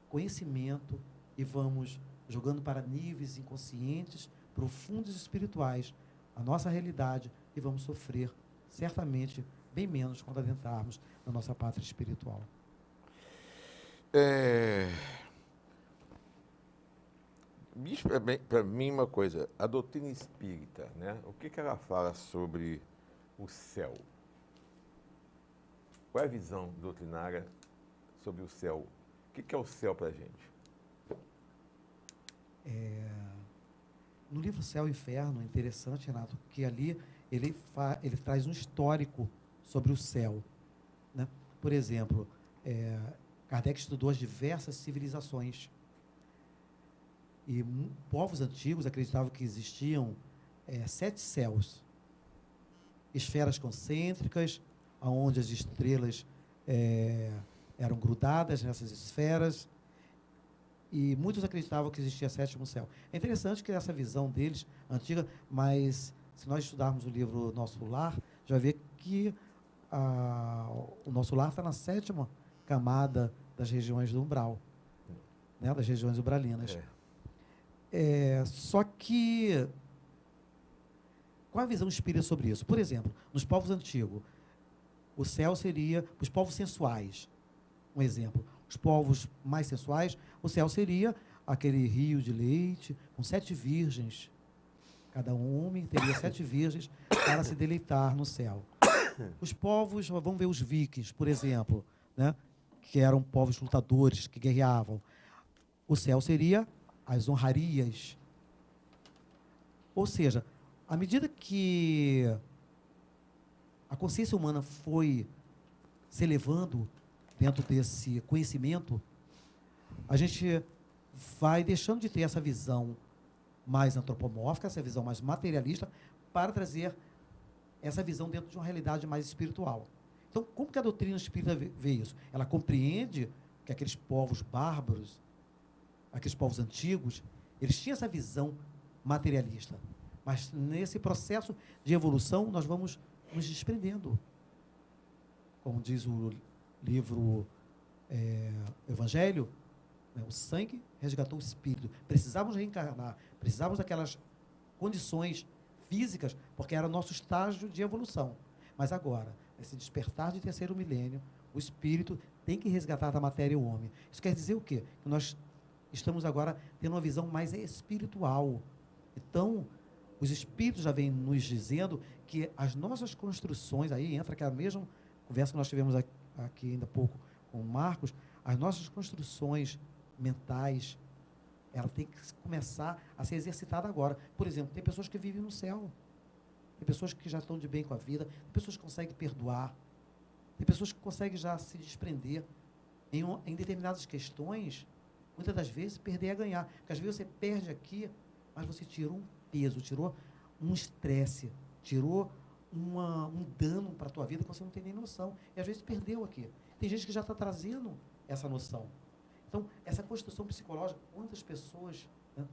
Speaker 6: conhecimento e vamos jogando para níveis inconscientes, profundos e espirituais, a nossa realidade, e vamos sofrer, certamente, bem menos quando adentrarmos na nossa pátria espiritual.
Speaker 5: Diz para mim uma coisa, a doutrina espírita, né? O que ela fala sobre o céu? Qual é a visão doutrinária sobre o céu? O que é o céu para a gente?
Speaker 6: No livro Céu e Inferno, é interessante, Renato, que ali ele traz um histórico sobre o céu, né? Por exemplo, Kardec estudou as diversas civilizações. E povos antigos acreditavam que existiam 7 céus, esferas concêntricas, onde as estrelas eram grudadas nessas esferas, e muitos acreditavam que existia 7º céu. É interessante que essa visão deles, antiga, mas se nós estudarmos o livro Nosso Lar, já vai ver que o nosso lar está na 7ª camada das regiões do umbral, né, das regiões umbralinas. Só que, qual a visão espírita sobre isso? Por exemplo, nos povos antigos, o céu seria os povos sensuais. Um exemplo, os povos mais sensuais, o céu seria aquele rio de leite com 7 virgens. Cada homem teria 7 virgens para se deleitar no céu. Os povos, vamos ver os vikings, por exemplo, né, que eram povos lutadores, que guerreavam. O céu seria as honrarias. Ou seja, à medida que a consciência humana foi se elevando dentro desse conhecimento, a gente vai deixando de ter essa visão mais antropomórfica, essa visão mais materialista, para trazer essa visão dentro de uma realidade mais espiritual. Então, como que a doutrina espírita vê isso? Ela compreende que aqueles povos bárbaros, aqueles povos antigos, eles tinham essa visão materialista. Mas nesse processo de evolução, nós vamos nos desprendendo. Como diz o livro Evangelho, né, o sangue resgatou o espírito. Precisávamos reencarnar, precisávamos daquelas condições físicas, porque era o nosso estágio de evolução. Mas agora, nesse despertar de 3º milênio, o espírito tem que resgatar da matéria o homem. Isso quer dizer o quê? Que nós estamos agora tendo uma visão mais espiritual. Então, os espíritos já vêm nos dizendo que as nossas construções, aí entra aquela mesma conversa que nós tivemos aqui ainda há pouco com o Marcos, as nossas construções mentais, ela tem que começar a ser exercitada agora. Por exemplo, tem pessoas que vivem no céu, tem pessoas que já estão de bem com a vida, tem pessoas que conseguem perdoar, tem pessoas que conseguem já se desprender. Em determinadas questões, muitas das vezes, perder é ganhar. Porque às vezes você perde aqui, mas você tirou um peso, tirou um estresse, tirou um dano para a tua vida que você não tem nem noção. E às vezes perdeu aqui. Tem gente que já está trazendo essa noção. Então, essa construção psicológica, quantas pessoas, né,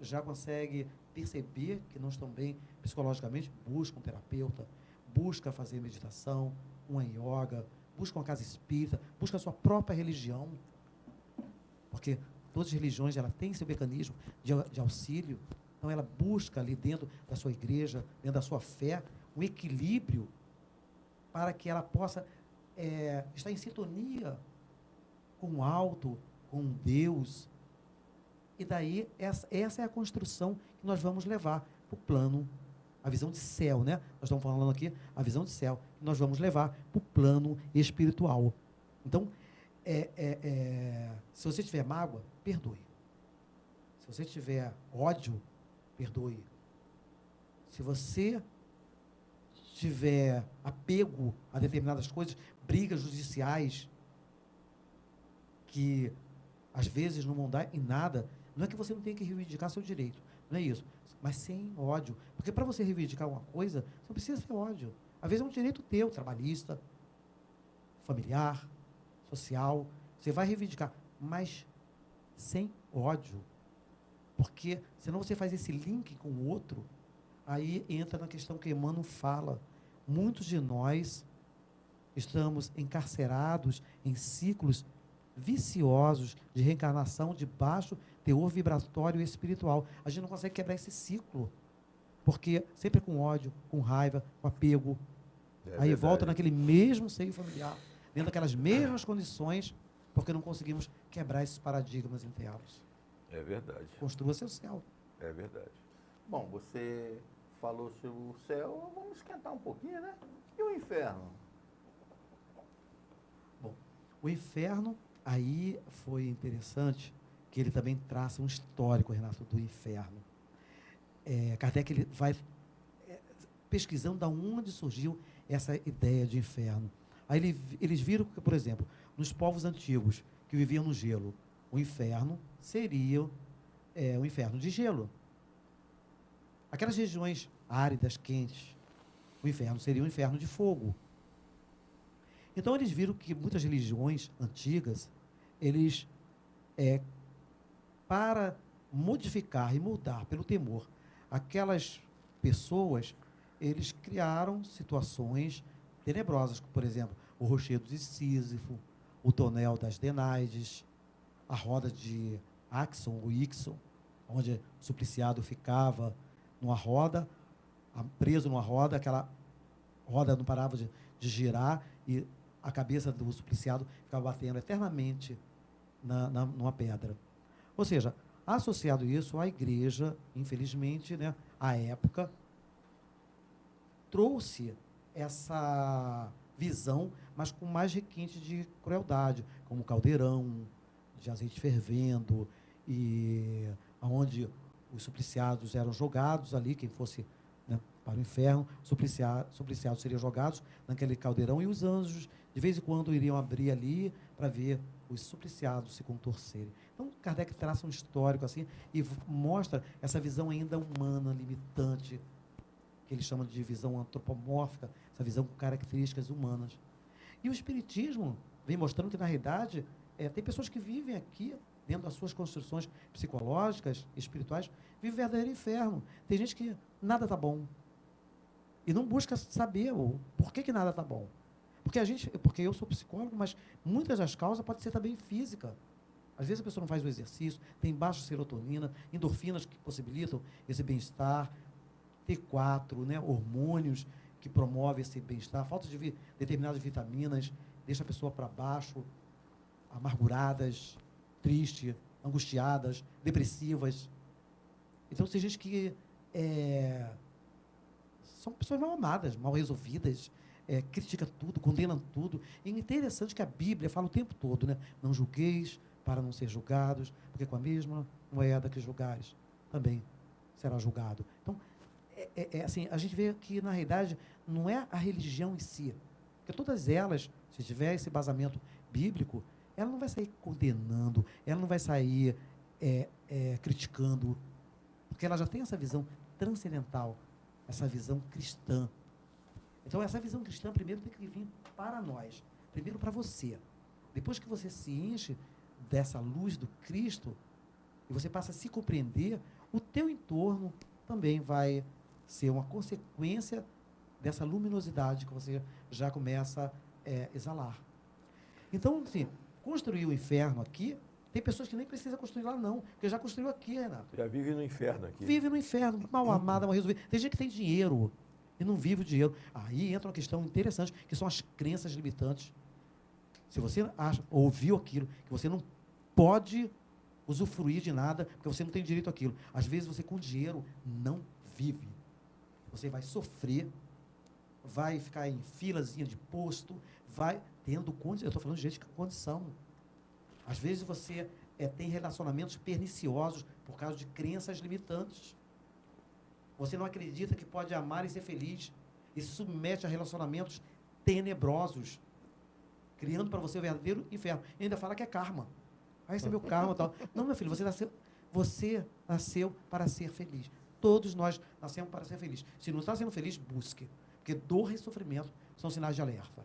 Speaker 6: já conseguem perceber que não estão bem psicologicamente, buscam um terapeuta, buscam fazer meditação, uma yoga, buscam uma casa espírita, buscam a sua própria religião, porque todas as religiões ela têm seu mecanismo de auxílio. Então, ela busca ali dentro da sua igreja, dentro da sua fé, um equilíbrio para que ela possa estar em sintonia com o alto, com Deus. E daí, essa é a construção que nós vamos levar para o plano, a visão de céu, né? Nós estamos falando aqui, a visão de céu, que nós vamos levar para o plano espiritual. Então, se você tiver mágoa, perdoe. Se você tiver ódio, perdoe. Se você tiver apego a determinadas coisas, brigas judiciais, que às vezes não vão dar em nada, não é que você não tenha que reivindicar seu direito, não é isso, mas sem ódio. Porque para você reivindicar uma coisa, você não precisa ter ódio. Às vezes é um direito teu, trabalhista, familiar, social, você vai reivindicar, mas sem ódio. Porque senão você faz esse link com o outro, aí entra na questão que Emmanuel fala. Muitos de nós estamos encarcerados em ciclos viciosos de reencarnação de baixo teor vibratório e espiritual. A gente não consegue quebrar esse ciclo, porque sempre com ódio, com raiva, com apego. Aí volta naquele mesmo seio familiar, dentro daquelas mesmas condições, porque não conseguimos quebrar esses paradigmas internos.
Speaker 5: É verdade.
Speaker 6: Construa seu céu.
Speaker 5: É verdade.
Speaker 7: Bom, você falou sobre o céu, vamos esquentar um pouquinho, né? E o inferno?
Speaker 6: Bom, o inferno, aí foi interessante que ele também traça um histórico, Renato, do inferno. Kardec ele vai pesquisando de onde surgiu essa ideia de inferno. Aí eles viram que, por exemplo, nos povos antigos que viviam no gelo, o inferno seria o inferno de gelo. Aquelas regiões áridas, quentes, o inferno seria um inferno de fogo. Então, eles viram que muitas religiões antigas, eles, para modificar e mudar pelo temor aquelas pessoas, eles criaram situações tenebrosas, como, por exemplo, o rochedo de Sísifo, o tonel das Denaides, a roda de Axon, o Ixon, onde o supliciado ficava numa roda, preso numa roda, aquela roda não parava de girar e a cabeça do supliciado ficava batendo eternamente numa pedra. Ou seja, associado isso, a igreja, infelizmente, né, à época, trouxe essa visão, mas com mais requinte de crueldade, como o caldeirão de azeite fervendo, e onde os supliciados eram jogados ali, quem fosse, né, para o inferno, supliciados seriam jogados naquele caldeirão, e os anjos, de vez em quando, iriam abrir ali para ver os supliciados se contorcerem. Então, Kardec traça um histórico assim e mostra essa visão ainda humana, limitante, que ele chama de visão antropomórfica, essa visão com características humanas. E o Espiritismo vem mostrando que, na realidade, tem pessoas que vivem aqui, dentro das suas construções psicológicas, espirituais, vivem verdadeiro inferno. Tem gente que nada está bom. E não busca saber por que nada está bom. Porque eu sou psicólogo, mas muitas das causas podem ser também física. Às vezes a pessoa não faz o exercício, tem baixa serotonina, endorfinas que possibilitam esse bem-estar, T4, né, hormônios que promovem esse bem-estar, falta de determinadas vitaminas, deixa a pessoa para baixo, amarguradas, tristes, angustiadas, depressivas. Então, tem gente que são pessoas mal amadas, mal resolvidas, critica tudo, condena tudo. E é interessante que a Bíblia fala o tempo todo, né? Não julgueis para não ser julgados, porque com a mesma moeda que julgares, também será julgado. Então, assim, a gente vê que, na realidade, não é a religião em si, porque todas elas, se tiver esse embasamento bíblico, ela não vai sair condenando, ela não vai sair criticando, porque ela já tem essa visão transcendental, essa visão cristã. Então, essa visão cristã, primeiro, tem que vir para nós, primeiro para você. Depois que você se enche dessa luz do Cristo, e você passa a se compreender, o teu entorno também vai ser uma consequência dessa luminosidade que você já começa a exalar. Então, assim, construir o inferno aqui, tem pessoas que nem precisam construir lá não, porque já construiu aqui, Renato.
Speaker 5: Já vive no inferno aqui.
Speaker 6: Vive no inferno, mal amada, mal resolvida. Tem gente que tem dinheiro e não vive o dinheiro. Aí entra uma questão interessante, que são as crenças limitantes. Se você ouviu aquilo, que você não pode usufruir de nada, porque você não tem direito àquilo. Às vezes você com dinheiro não vive. Você vai sofrer, vai ficar em filazinha de posto, vai tendo condição. Eu estou falando de gente com condição. Às vezes você tem relacionamentos perniciosos por causa de crenças limitantes. Você não acredita que pode amar e ser feliz e se submete a relacionamentos tenebrosos, criando para você o verdadeiro inferno. E ainda fala que é karma. Ah, esse é meu karma e tal. Não, meu filho, você nasceu para ser feliz. Todos nós nascemos para ser felizes. Se não está sendo feliz, busque. Porque dor e sofrimento são sinais de alerta.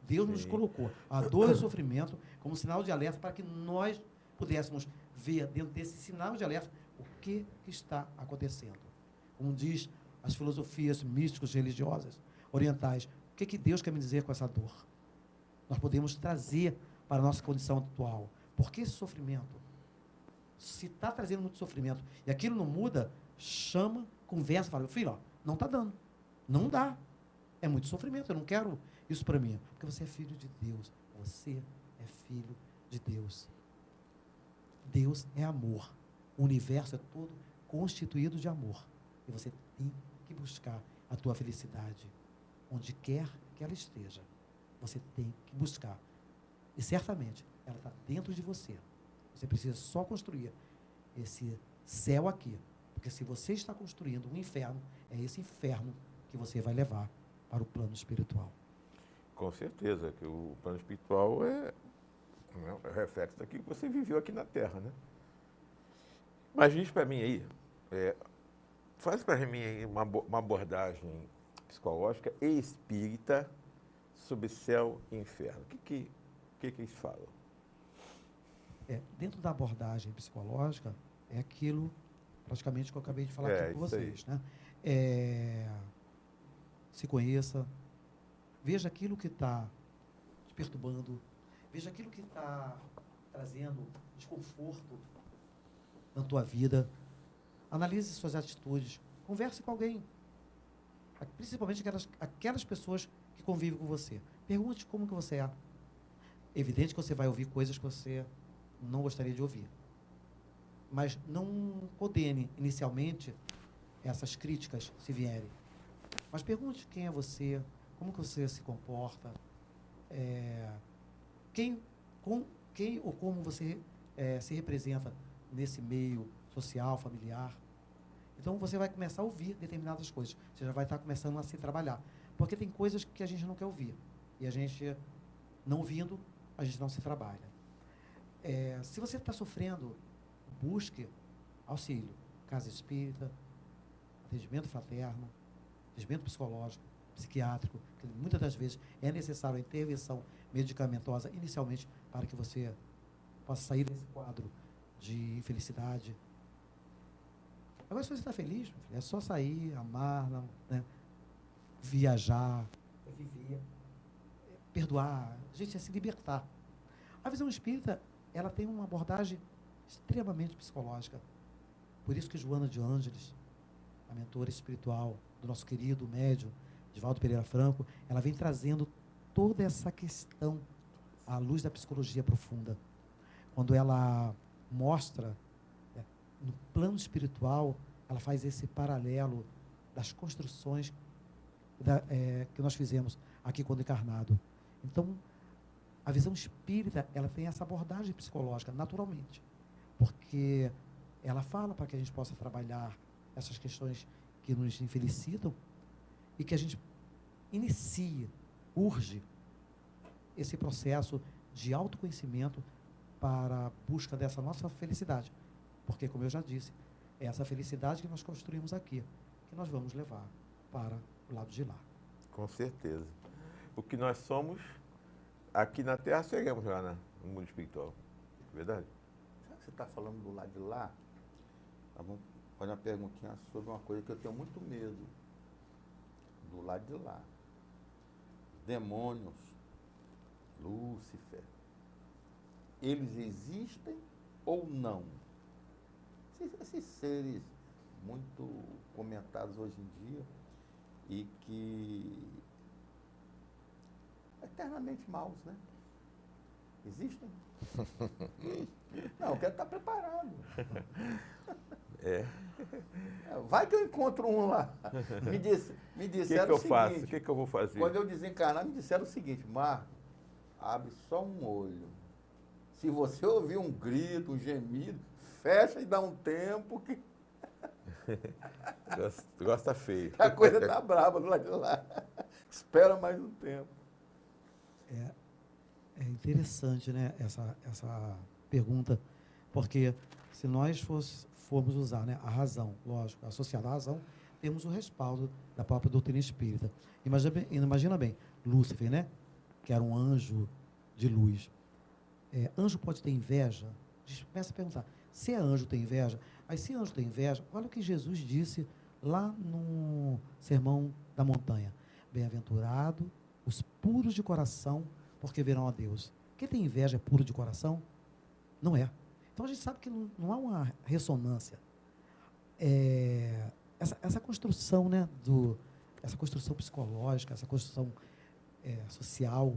Speaker 6: Deus nos colocou a dor e o sofrimento como sinal de alerta para que nós pudéssemos ver dentro desse sinal de alerta o que está acontecendo. Como diz as filosofias místicas religiosas orientais, o que Deus quer me dizer com essa dor? Nós podemos trazer para a nossa condição atual. Por que esse sofrimento? Se está trazendo muito sofrimento e aquilo não muda, chama, conversa, fala, filho, ó, não está dando. Não dá. É muito sofrimento, eu não quero isso para mim. Porque você é filho de Deus. Você é filho de Deus. Deus é amor. O universo é todo constituído de amor. E você tem que buscar a tua felicidade. Onde quer que ela esteja. Você tem que buscar. E certamente, ela está dentro de você. Você precisa só construir esse céu aqui. Porque se você está construindo um inferno, é esse inferno que você vai levar para o plano espiritual.
Speaker 5: Com certeza, que o plano espiritual é reflexo daquilo que você viveu aqui na Terra, né? Mas diz para mim aí, faz para mim aí uma abordagem psicológica e espírita sobre céu e inferno. O que eles falam?
Speaker 6: Dentro da abordagem psicológica, é aquilo praticamente que eu acabei de falar aqui com vocês, né? Se conheça, veja aquilo que está te perturbando, veja aquilo que está trazendo desconforto na tua vida, analise suas atitudes, converse com alguém, principalmente aquelas pessoas que convivem com você. Pergunte como que você é. Evidente que você vai ouvir coisas que você não gostaria de ouvir. Mas não condene inicialmente essas críticas, se vierem. Mas pergunte quem é você, como que você se comporta, quem ou como você se representa nesse meio social, familiar. Então você vai começar a ouvir determinadas coisas. Você já vai estar começando a se trabalhar. Porque tem coisas que a gente não quer ouvir. E a gente, não ouvindo, a gente não se trabalha. Se você está sofrendo, busque auxílio. Casa espírita, atendimento fraterno, atendimento psicológico, psiquiátrico, que muitas das vezes é necessário a intervenção medicamentosa inicialmente para que você possa sair desse quadro de infelicidade. Agora, se você está feliz, é só sair, amar, né? Viajar, viver, perdoar, gente, é se libertar. A visão espírita, ela tem uma abordagem extremamente psicológica. Por isso que Joana de Ângeles, a mentora espiritual do nosso querido médium, Divaldo Pereira Franco, ela vem trazendo toda essa questão à luz da psicologia profunda. Quando ela mostra, no plano espiritual, ela faz esse paralelo das construções que nós fizemos aqui quando encarnado. Então, a visão espírita, ela tem essa abordagem psicológica, naturalmente, porque ela fala para que a gente possa trabalhar essas questões que nos infelicitam e que a gente inicie, urge esse processo de autoconhecimento para a busca dessa nossa felicidade. Porque, como eu já disse, é essa felicidade que nós construímos aqui, que nós vamos levar para o lado de lá.
Speaker 5: Com certeza. O que nós somos aqui na Terra, seremos lá no mundo espiritual. Verdade?
Speaker 7: Já que você está falando do lado de lá, vamos fazer uma perguntinha sobre uma coisa que eu tenho muito medo. Do lado de lá. Demônios, Lúcifer, eles existem ou não? Esses seres muito comentados hoje em dia e que eternamente maus, né? Existem? Não, eu quero estar preparado.
Speaker 5: É.
Speaker 7: Vai que eu encontro um lá. Me disseram o seguinte.
Speaker 5: O que eu vou fazer?
Speaker 7: Quando eu desencarnar, me disseram o seguinte: Marco, abre só um olho. Se você ouvir um grito, um gemido, fecha e dá um tempo que
Speaker 5: Gosta feio.
Speaker 7: a coisa tá brava do lado de lá. Espera mais um tempo.
Speaker 6: É interessante, né, essa pergunta, porque se nós formos usar, né, a razão, lógico, associada à razão, temos o respaldo da própria doutrina espírita. Imagina bem, Lúcifer, né, que era um anjo de luz. Anjo pode ter inveja? A gente começa a perguntar, se anjo tem inveja? Aí se anjo tem inveja, olha o que Jesus disse lá no Sermão da Montanha. Bem-aventurado os puros de coração, porque verão a Deus. Quem tem inveja é puro de coração? Não é. Então a gente sabe que não há uma ressonância. Essa construção, né, essa construção psicológica, essa construção social,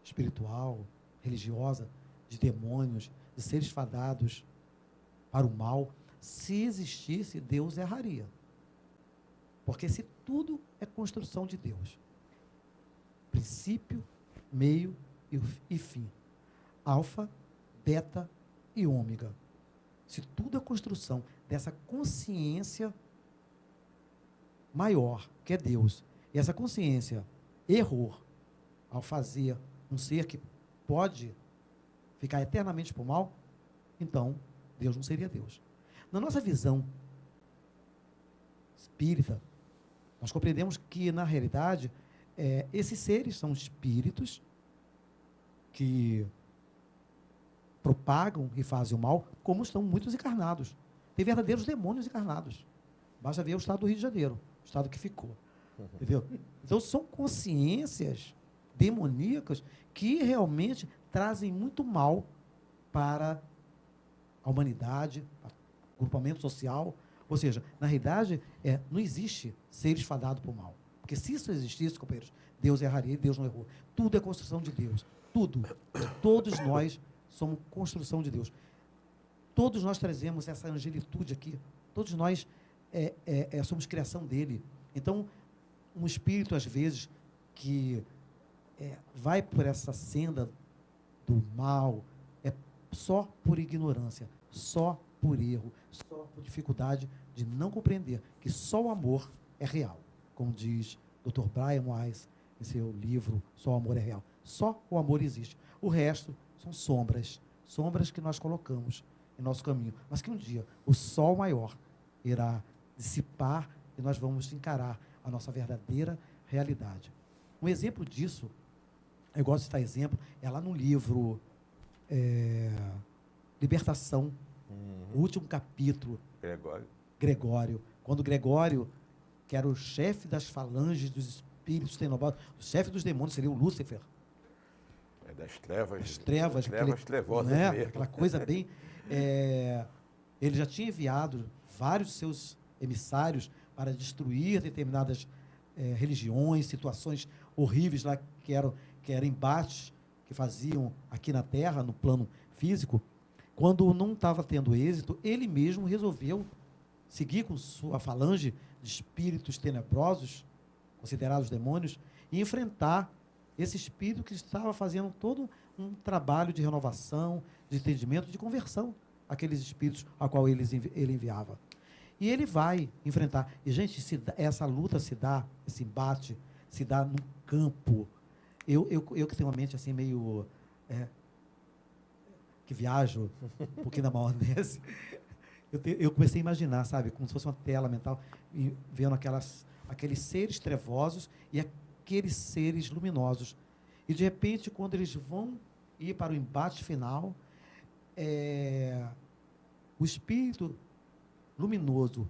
Speaker 6: espiritual, religiosa, de demônios, de seres fadados para o mal, se existisse, Deus erraria. Porque se tudo é construção de Deus, princípio, meio e fim, alfa, beta e ômega, se tudo é construção dessa consciência maior, que é Deus, e essa consciência errou ao fazer um ser que pode ficar eternamente por mal, então Deus não seria Deus. Na nossa visão espírita, nós compreendemos que, na realidade, esses seres são espíritos que propagam e fazem o mal, como estão muitos encarnados. Tem verdadeiros demônios encarnados. Basta ver o estado do Rio de Janeiro, o estado que ficou. Entendeu? Então, são consciências demoníacas que realmente trazem muito mal para a humanidade, para o grupamento social. Ou seja, na realidade, não existe seres fadados por mal. Porque se isso existisse, companheiros, Deus erraria e Deus não errou. Tudo é construção de Deus. Tudo. Todos nós somos construção de Deus. Todos nós trazemos essa angelitude aqui. Todos nós somos criação dele. Então, um espírito, às vezes, que vai por essa senda do mal, é só por ignorância, só por erro, só por dificuldade de não compreender que só o amor é real. Como diz Dr. Brian Weiss em seu livro Só o Amor é Real. Só o amor existe. O resto são sombras que nós colocamos em nosso caminho. Mas que um dia o sol maior irá dissipar e nós vamos encarar a nossa verdadeira realidade. Um exemplo disso, eu gosto de citar exemplo, é lá no livro Libertação, o último capítulo. Gregório. Quando Gregório, que era o chefe das falanges dos espíritos tenebrosos, o chefe dos demônios seria o Lúcifer.
Speaker 5: Das trevas.
Speaker 6: Das trevas.
Speaker 5: Trevosas
Speaker 6: mesmo.
Speaker 5: mesmo.
Speaker 6: Aquela coisa bem... ele já tinha enviado vários de seus emissários para destruir determinadas religiões, situações horríveis lá que eram embates que faziam aqui na Terra, no plano físico. Quando não estava tendo êxito, ele mesmo resolveu seguir com sua falange de espíritos tenebrosos, considerados demônios, e enfrentar esse espírito que estava fazendo todo um trabalho de renovação, de entendimento, de conversão, aqueles espíritos a qual ele enviava. E ele vai enfrentar. E, gente, essa luta se dá, esse embate, se dá no campo. Eu que tenho uma mente assim meio... que viajo um pouquinho na maionese, eu comecei a imaginar, sabe, como se fosse uma tela mental, e vendo aqueles seres trevosos e aqueles seres luminosos. E, de repente, quando eles vão ir para o embate final, o espírito luminoso,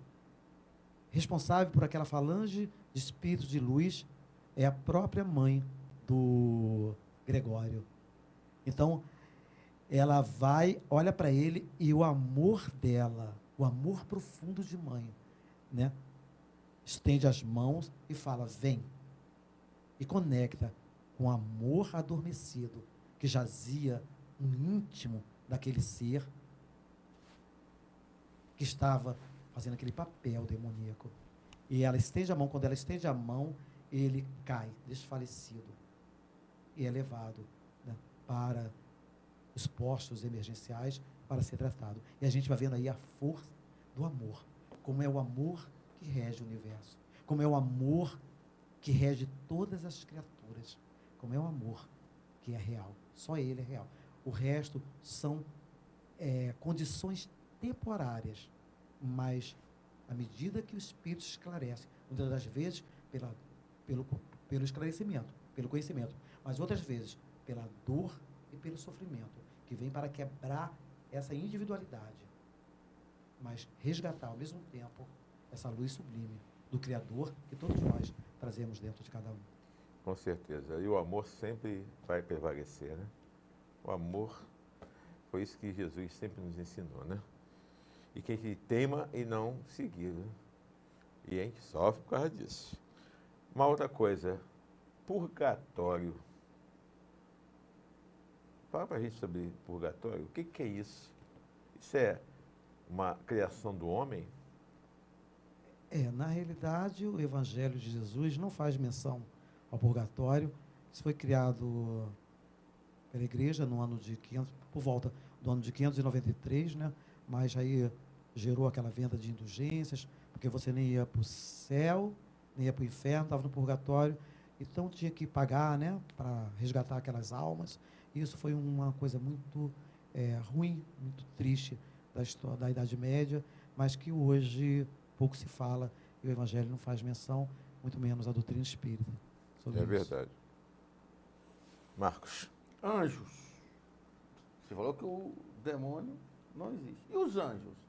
Speaker 6: responsável por aquela falange de espíritos de luz, é a própria mãe do Gregório. Então, ela vai, olha para ele e o amor dela, o amor profundo de mãe, né? Estende as mãos e fala, vem. E conecta com o amor adormecido que jazia no íntimo daquele ser que estava fazendo aquele papel demoníaco. E ela estende a mão, quando ela estende a mão, ele cai, desfalecido. E é levado, né, para os postos emergenciais para ser tratado. E a gente vai vendo aí a força do amor. Como é o amor que rege o universo. Como é o amor que rege todas as criaturas. Como é o amor que é real. Só ele é real. O resto são condições temporárias. Mas, à medida que o Espírito esclarece, muitas das vezes pelo esclarecimento, pelo conhecimento, mas outras vezes pela dor e pelo sofrimento, que vem para quebrar essa individualidade, mas resgatar ao mesmo tempo essa luz sublime do Criador que todos nós trazemos dentro de cada um.
Speaker 5: Com certeza. E o amor sempre vai prevalecer, né? O amor, foi isso que Jesus sempre nos ensinou, né? E que a gente teima e não seguir, né? E a gente sofre por causa disso. Uma outra coisa, purgatório. Fala para a gente sobre purgatório. O que é isso? Isso é uma criação do homem?
Speaker 6: Na realidade, o Evangelho de Jesus não faz menção ao purgatório. Isso foi criado pela Igreja no ano de 500, por volta do ano de 593, né? Mas aí gerou aquela venda de indulgências, porque você nem ia para o céu, nem ia para o inferno, estava no purgatório, então tinha que pagar, né, para resgatar aquelas almas. Isso foi uma coisa muito ruim, muito triste da história da Idade Média, mas que hoje pouco se fala, e o Evangelho não faz menção, muito menos a doutrina espírita. Sobre isso.
Speaker 5: Verdade. Marcos.
Speaker 7: Anjos. Você falou que o demônio não existe. E os anjos?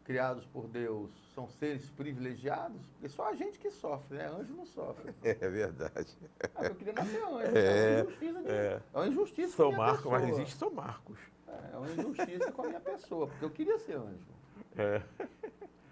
Speaker 7: Criados por Deus, são seres privilegiados? Porque só a gente que sofre, né? Anjo não sofre.
Speaker 5: É verdade.
Speaker 7: Eu queria nascer anjo. É uma injustiça com a minha
Speaker 5: Marcos,
Speaker 7: pessoa.
Speaker 5: mas existe São Marcos.
Speaker 7: É uma injustiça com a minha pessoa, porque eu queria ser anjo.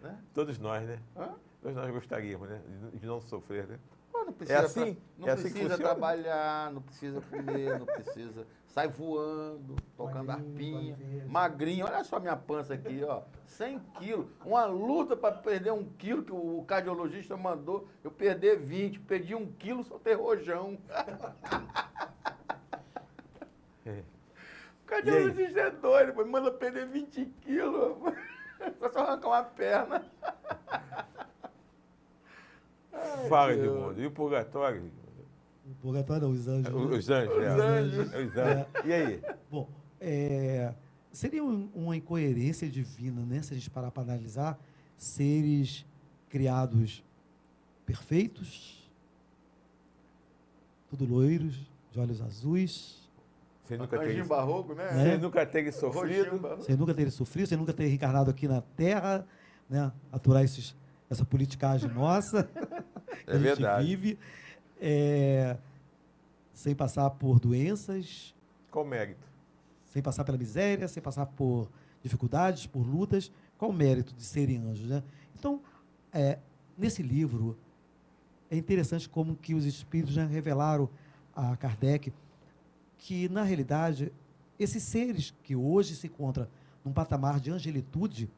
Speaker 7: Né?
Speaker 5: Todos nós, né?
Speaker 7: Hã?
Speaker 5: Todos nós gostaríamos, né? De não sofrer, né?
Speaker 7: Pô, não precisa,
Speaker 5: assim?
Speaker 7: não
Speaker 5: É assim que
Speaker 7: precisa
Speaker 5: funciona?
Speaker 7: trabalhar, não precisa comer, não precisa. Sai voando, tocando
Speaker 6: Magrinho,
Speaker 7: arpinha.
Speaker 6: magrinho.
Speaker 7: Magrinho, olha só minha pança aqui, ó. 100 quilos. Uma luta para perder 1 quilo que o cardiologista mandou. Eu perder 20. Perdi 1 quilo, soltei rojão. O cardiologista é doido, pô, manda perder 20 quilos. Só arrancar uma perna.
Speaker 5: Fala, Edmundo. E o purgatório?
Speaker 6: O purgatório não, os anjos. né?
Speaker 5: Os anjos.
Speaker 7: Os anjos.
Speaker 5: Os anjos. E aí?
Speaker 6: Bom, seria uma incoerência divina, né? Se a gente parar para analisar, seres criados perfeitos, tudo loiros, de olhos azuis,
Speaker 5: Sem nunca ter
Speaker 7: Anjinho barroco, né?
Speaker 5: Sem nunca ter sofrido.
Speaker 7: Roxinho barroco.
Speaker 6: sem nunca ter sofrido, sem nunca ter reencarnado aqui na Terra, né? Aturar essa politicagem nossa, que
Speaker 5: É
Speaker 6: a gente
Speaker 5: verdade.
Speaker 6: vive, sem passar por doenças,
Speaker 5: Qual o mérito?
Speaker 6: sem passar pela miséria, sem passar por dificuldades, por lutas. Qual o mérito de serem anjos, né? Então, nesse livro, é interessante como que os espíritos já revelaram a Kardec que, na realidade, esses seres que hoje se encontram num patamar de angelitude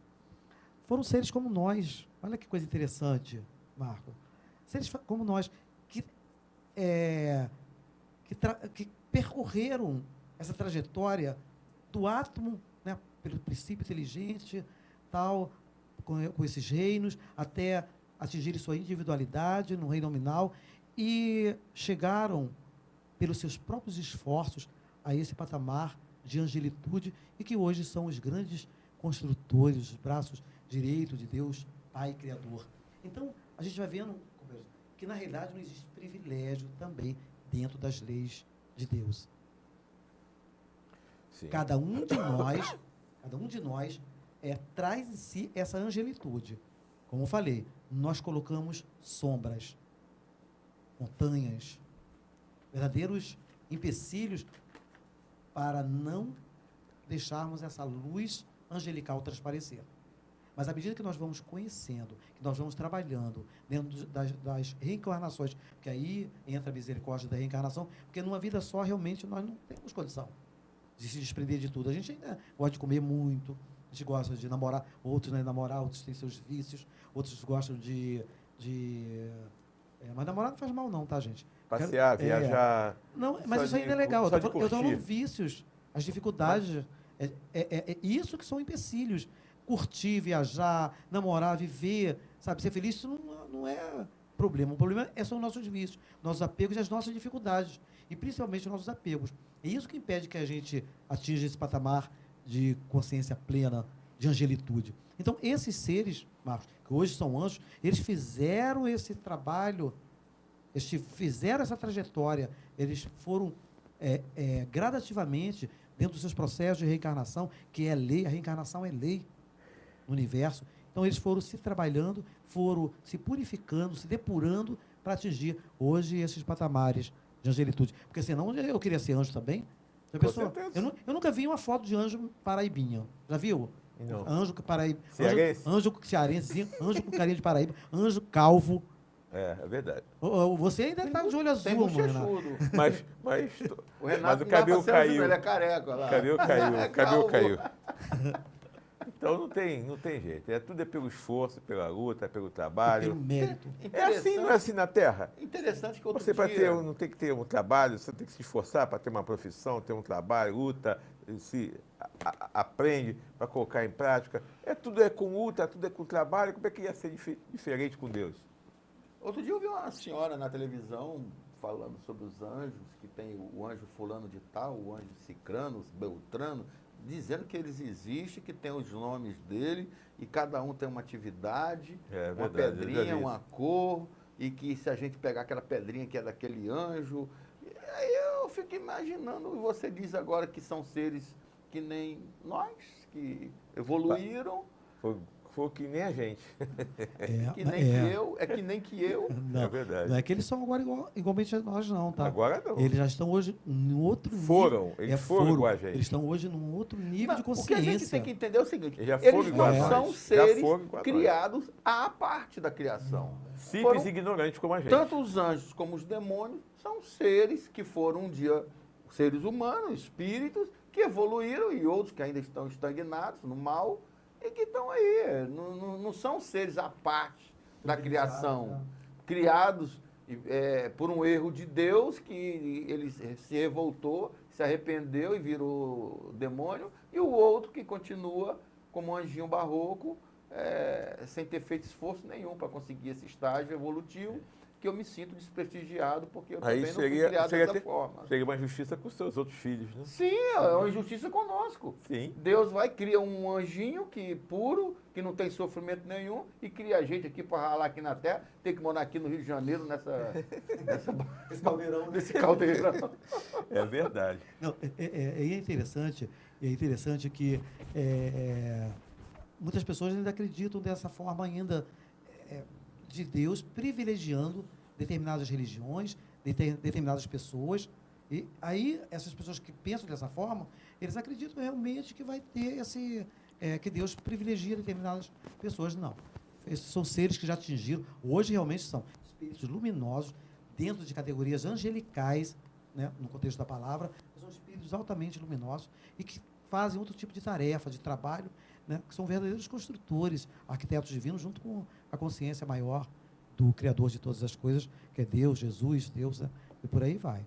Speaker 6: foram seres como nós. Olha que coisa interessante, Marco. Seres como nós, que que percorreram essa trajetória do átomo, né, pelo princípio inteligente, tal, com esses reinos, até atingirem sua individualidade no reino nominal, e chegaram, pelos seus próprios esforços, a esse patamar de angelitude, e que hoje são os grandes construtores, os braços direitos de Deus, Pai Criador. Então, a gente vai vendo que, na realidade, não existe privilégio também dentro das leis de Deus.
Speaker 5: Sim.
Speaker 6: Cada um de nós traz em si essa angelitude. Como eu falei, nós colocamos sombras, montanhas, verdadeiros empecilhos para não deixarmos essa luz angelical transparecer. Mas à medida que nós vamos conhecendo, que nós vamos trabalhando dentro das reencarnações, porque aí entra a misericórdia da reencarnação, porque numa vida só realmente nós não temos condição de se desprender de tudo. A gente ainda gosta de comer muito, a gente gosta de namorar, outros não namorar, outros têm seus vícios, outros gostam mas namorar não faz mal não, tá, gente?
Speaker 5: Passear, viajar.
Speaker 6: Não, mas isso ainda é legal. Eu estou falando vícios, as dificuldades. É isso que são empecilhos. Curtir, viajar, namorar, viver, sabe? Ser feliz, isso não é problema. O problema são os nossos vícios, nossos apegos e as nossas dificuldades. E principalmente os nossos apegos. É isso que impede que a gente atinja esse patamar de consciência plena, de angelitude. Então, esses seres, Marcos, que hoje são anjos, eles fizeram esse trabalho, eles fizeram essa trajetória, eles foram gradativamente, dentro dos seus processos de reencarnação, que é lei, a reencarnação é lei no universo. Então, eles foram se trabalhando, foram se purificando, se depurando para atingir hoje esses patamares de angelitude. Porque senão eu queria ser anjo também. Já pensou? Eu nunca vi uma foto de anjo paraibinha. Já viu?
Speaker 5: Não.
Speaker 6: Anjo paraíba.
Speaker 5: Cearense?
Speaker 6: Anjo cearense, anjo com carinha de Paraíba, anjo calvo.
Speaker 5: É verdade.
Speaker 6: Você ainda está de olho azul, mano.
Speaker 5: Mas
Speaker 7: o Renato
Speaker 5: o cabelo caiu.
Speaker 7: Ele é careca lá.
Speaker 5: Cabelo caiu. Então não tem jeito. Tudo é pelo esforço, pela luta, pelo trabalho.
Speaker 6: Pelo mérito.
Speaker 5: É assim, não é assim na Terra?
Speaker 7: Interessante que outro
Speaker 5: Você
Speaker 7: dia...
Speaker 5: não tem que ter um trabalho, você tem que se esforçar para ter uma profissão, ter um trabalho, luta, aprende para colocar em prática. Tudo é com luta, tudo é com trabalho. Como é que ia ser diferente com Deus?
Speaker 7: Outro dia eu vi uma senhora na televisão falando sobre os anjos, que tem o anjo fulano de tal, o anjo cicrano, beltrano, dizendo que eles existem, que tem os nomes dele, e cada um tem uma atividade, uma pedrinha, uma cor, e que se a gente pegar aquela pedrinha que é daquele anjo... E aí eu fico imaginando, você diz agora que são seres que nem nós, que evoluíram...
Speaker 5: Foi que nem a gente.
Speaker 7: Que nem que eu.
Speaker 6: Não,
Speaker 5: é verdade.
Speaker 6: Não é que eles são agora igualmente a nós, não, tá?
Speaker 5: Agora não.
Speaker 6: Eles já estão hoje em outro nível.
Speaker 5: Eles foram igual a gente.
Speaker 6: Eles estão hoje num outro nível de consciência.
Speaker 7: O que a gente tem que entender é o seguinte,
Speaker 5: eles
Speaker 7: não são seres criados à parte da criação.
Speaker 5: Simples e ignorantes como a gente.
Speaker 7: Tanto os anjos como os demônios são seres que foram um dia seres humanos, espíritos, que evoluíram e outros que ainda estão estagnados no mal, e que estão aí, não são seres à parte da criação, criados por um erro de Deus, que ele se revoltou, se arrependeu e virou demônio, e o outro que continua como um anjinho barroco, sem ter feito esforço nenhum para conseguir esse estágio evolutivo, que eu me sinto desprestigiado, porque eu também não fui criado dessa forma.
Speaker 5: Seria uma injustiça com os seus outros filhos, né?
Speaker 7: Sim, é uma injustiça conosco.
Speaker 5: Sim.
Speaker 7: Deus cria um anjinho puro, que não tem sofrimento nenhum, e cria a gente aqui para ralar aqui na Terra, tem que morar aqui no Rio de Janeiro, nesse caldeirão.
Speaker 5: É verdade.
Speaker 6: Não, é interessante que muitas pessoas ainda acreditam dessa forma ainda... de Deus privilegiando determinadas religiões, determinadas pessoas. E aí, essas pessoas que pensam dessa forma, eles acreditam realmente que vai ter que Deus privilegia determinadas pessoas. Não. Esses são seres que já atingiram, hoje realmente são espíritos luminosos, dentro de categorias angelicais, né, no contexto da palavra, são espíritos altamente luminosos e que fazem outro tipo de tarefa, de trabalho, né, que são verdadeiros construtores, arquitetos divinos, junto com a consciência maior do Criador de todas as coisas, que é Deus, Jesus, Deus, né? E por aí vai.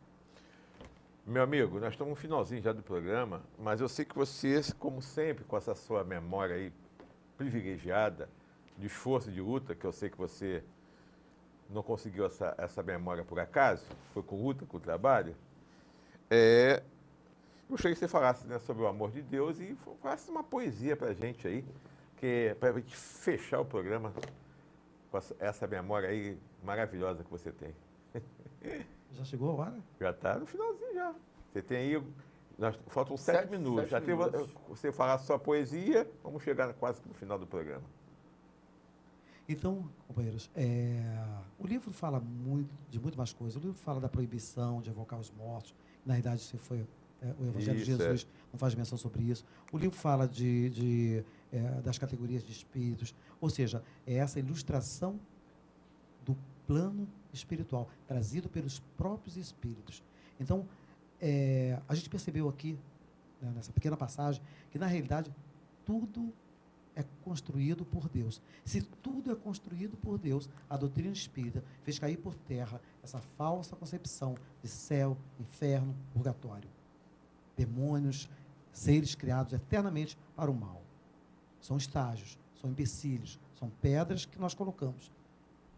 Speaker 5: Meu amigo, nós estamos no finalzinho já do programa, mas eu sei que você, como sempre, com essa sua memória aí privilegiada, de esforço, de luta, que eu sei que você não conseguiu essa memória por acaso, foi com luta, com trabalho, eu gostaria que você falasse, né, sobre o amor de Deus e falasse uma poesia para a gente aí, para a gente fechar o programa com essa memória aí maravilhosa que você tem.
Speaker 6: Já chegou a hora?
Speaker 5: Já está no finalzinho já. Você tem aí, faltam 7 minutos. Já tem você falar a sua poesia, vamos chegar quase no final do programa.
Speaker 6: Então, companheiros, o livro fala de muito mais coisas. O livro fala da proibição de evocar os mortos. Na realidade, isso foi o Evangelho de Jesus, não faz menção sobre isso. O livro fala das categorias de espíritos. Ou seja, é essa ilustração do plano espiritual, trazido pelos próprios espíritos. Então, a gente percebeu aqui, né, nessa pequena passagem, que, na realidade, tudo é construído por Deus. Se tudo é construído por Deus, a doutrina espírita fez cair por terra essa falsa concepção de céu, inferno, purgatório. Demônios, seres criados eternamente para o mal. São estágios, são empecilhos, são pedras que nós colocamos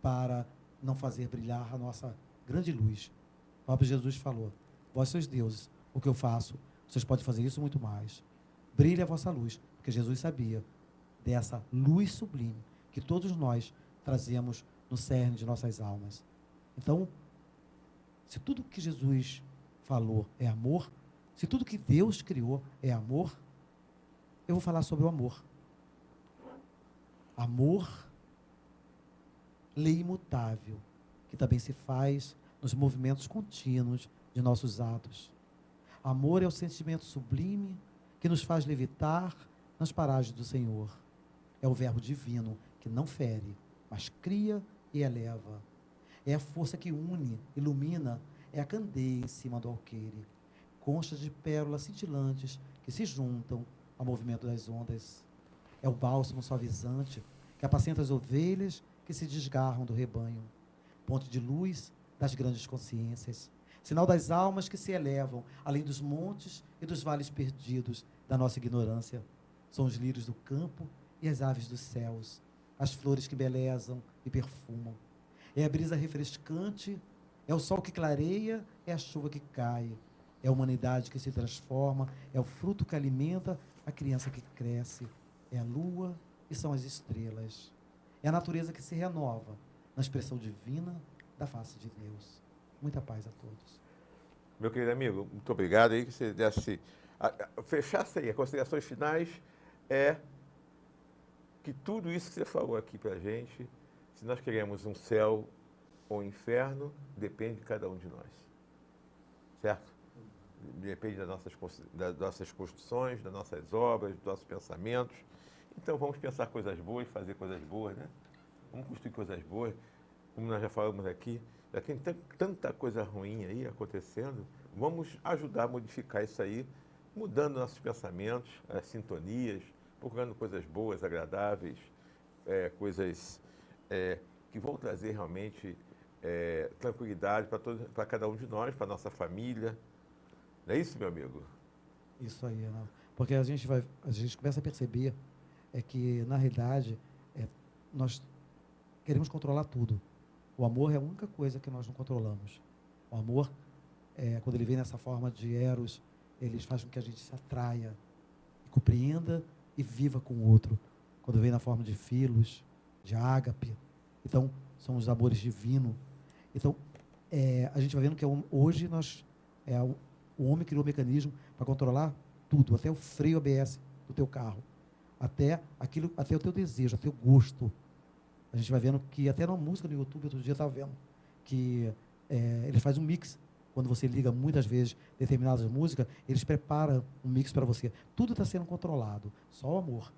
Speaker 6: para não fazer brilhar a nossa grande luz. O próprio Jesus falou: vós sois deuses, o que eu faço, vocês podem fazer isso muito mais. Brilha a vossa luz, porque Jesus sabia dessa luz sublime que todos nós trazemos no cerne de nossas almas. Então, se tudo que Jesus falou é amor, se tudo que Deus criou é amor, eu vou falar sobre o amor. Amor, lei imutável, que também se faz nos movimentos contínuos de nossos atos. Amor é o sentimento sublime que nos faz levitar nas paragens do Senhor. É o verbo divino que não fere, mas cria e eleva. É a força que une, ilumina, é a candeia em cima do alqueire. Conchas de pérolas cintilantes que se juntam ao movimento das ondas. É o bálsamo suavizante que apacenta as ovelhas que se desgarram do rebanho. Ponte de luz das grandes consciências. Sinal das almas que se elevam além dos montes e dos vales perdidos da nossa ignorância. São os lírios do campo e as aves dos céus, as flores que embelezam e perfumam. É a brisa refrescante, é o sol que clareia, é a chuva que cai, é a humanidade que se transforma, é o fruto que alimenta a criança que cresce, é a lua e são as estrelas. É a natureza que se renova na expressão divina da face de Deus. Muita paz a todos.
Speaker 5: Meu querido amigo, muito obrigado aí que você desse... fechasse aí, as considerações finais que tudo isso que você falou aqui para a gente, se nós queremos um céu ou um inferno, depende de cada um de nós. Certo? Depende das nossas construções, das nossas obras, dos nossos pensamentos. Então vamos pensar coisas boas, fazer coisas boas, né? Vamos construir coisas boas. Como nós já falamos aqui, já tem tanta coisa ruim aí acontecendo. Vamos ajudar a modificar isso aí, mudando nossos pensamentos, as sintonias, procurando coisas boas, agradáveis, coisas que vão trazer realmente tranquilidade para cada um de nós, para a nossa família. Não é isso, meu amigo?
Speaker 6: Isso aí, Renato. Porque a gente começa a perceber que, na realidade, nós queremos controlar tudo. O amor é a única coisa que nós não controlamos. O amor, quando ele vem nessa forma de eros, ele faz com que a gente se atraia, compreenda e viva com o outro. Quando vem na forma de filos, de ágape, então, são os amores divinos. Então, a gente vai vendo que hoje o homem criou um mecanismo para controlar tudo, até o freio ABS do teu carro, até o teu desejo, até o gosto. A gente vai vendo que até na música no YouTube, outro dia eu estava vendo, que ele faz um mix. Quando você liga muitas vezes determinadas músicas, eles preparam um mix para você. Tudo está sendo controlado. Só o amor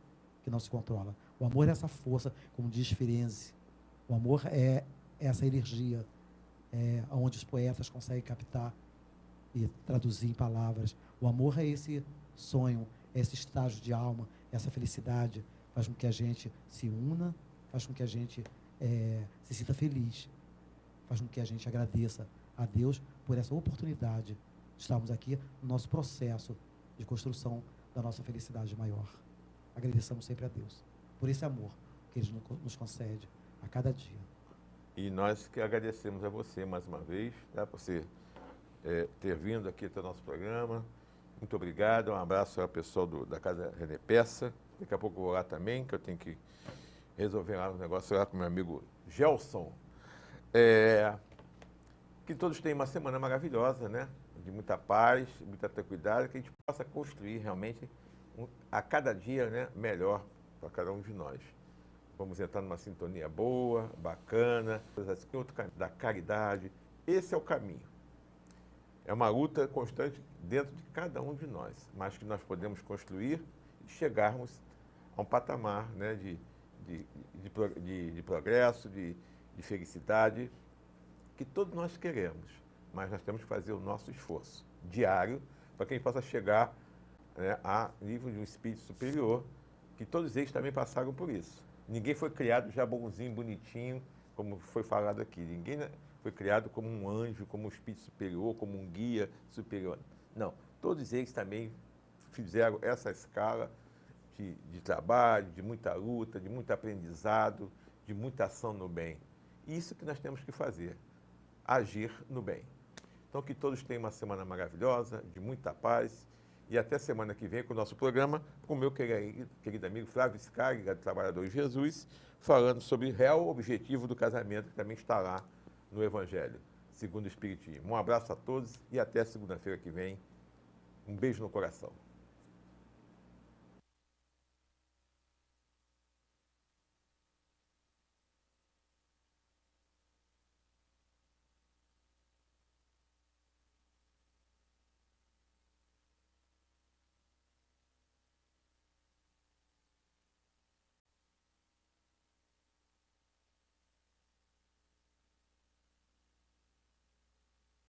Speaker 6: que não se controla. O amor é essa força, como diz Firenze. O amor é essa energia, onde os poetas conseguem captar e traduzir em palavras. O amor é esse sonho, é esse estágio de alma, essa felicidade. Faz com que a gente se una, faz com que a gente se sinta feliz. Faz com que a gente agradeça a Deus por essa oportunidade de estarmos aqui no nosso processo de construção da nossa felicidade maior. Agradeçamos sempre a Deus por esse amor que Ele nos concede a cada dia.
Speaker 5: E nós que agradecemos a você mais uma vez, tá, por você ter vindo aqui até o nosso programa. Muito obrigado. Um abraço ao pessoal da Casa René Peça. Daqui a pouco eu vou lá também, que eu tenho que resolver lá um negócio lá com meu amigo Gelson. Que todos tenham uma semana maravilhosa, né? De muita paz, muita tranquilidade, que a gente possa construir realmente a cada dia, né, melhor para cada um de nós. Vamos entrar numa sintonia boa, bacana, outro caminho da caridade. Esse é o caminho. É uma luta constante dentro de cada um de nós, mas que nós podemos construir e chegarmos a um patamar, né, de progresso, de felicidade, que todos nós queremos, mas nós temos que fazer o nosso esforço diário para que a gente possa chegar, né, a nível de um espírito superior, que todos eles também passaram por isso. Ninguém foi criado já bonzinho, bonitinho, como foi falado aqui. Ninguém foi criado como um anjo, como um espírito superior, como um guia superior. Não, todos eles também fizeram essa escala de trabalho, de muita luta, de muito aprendizado, de muita ação no bem. Isso que nós temos que fazer, agir no bem. Então, que todos tenham uma semana maravilhosa, de muita paz, e até semana que vem com o nosso programa, com o meu querido amigo Flávio Scagli, do Trabalhador de Jesus, falando sobre o real objetivo do casamento, que também está lá no Evangelho, segundo o Espiritismo. Um abraço a todos e até segunda-feira que vem. Um beijo no coração.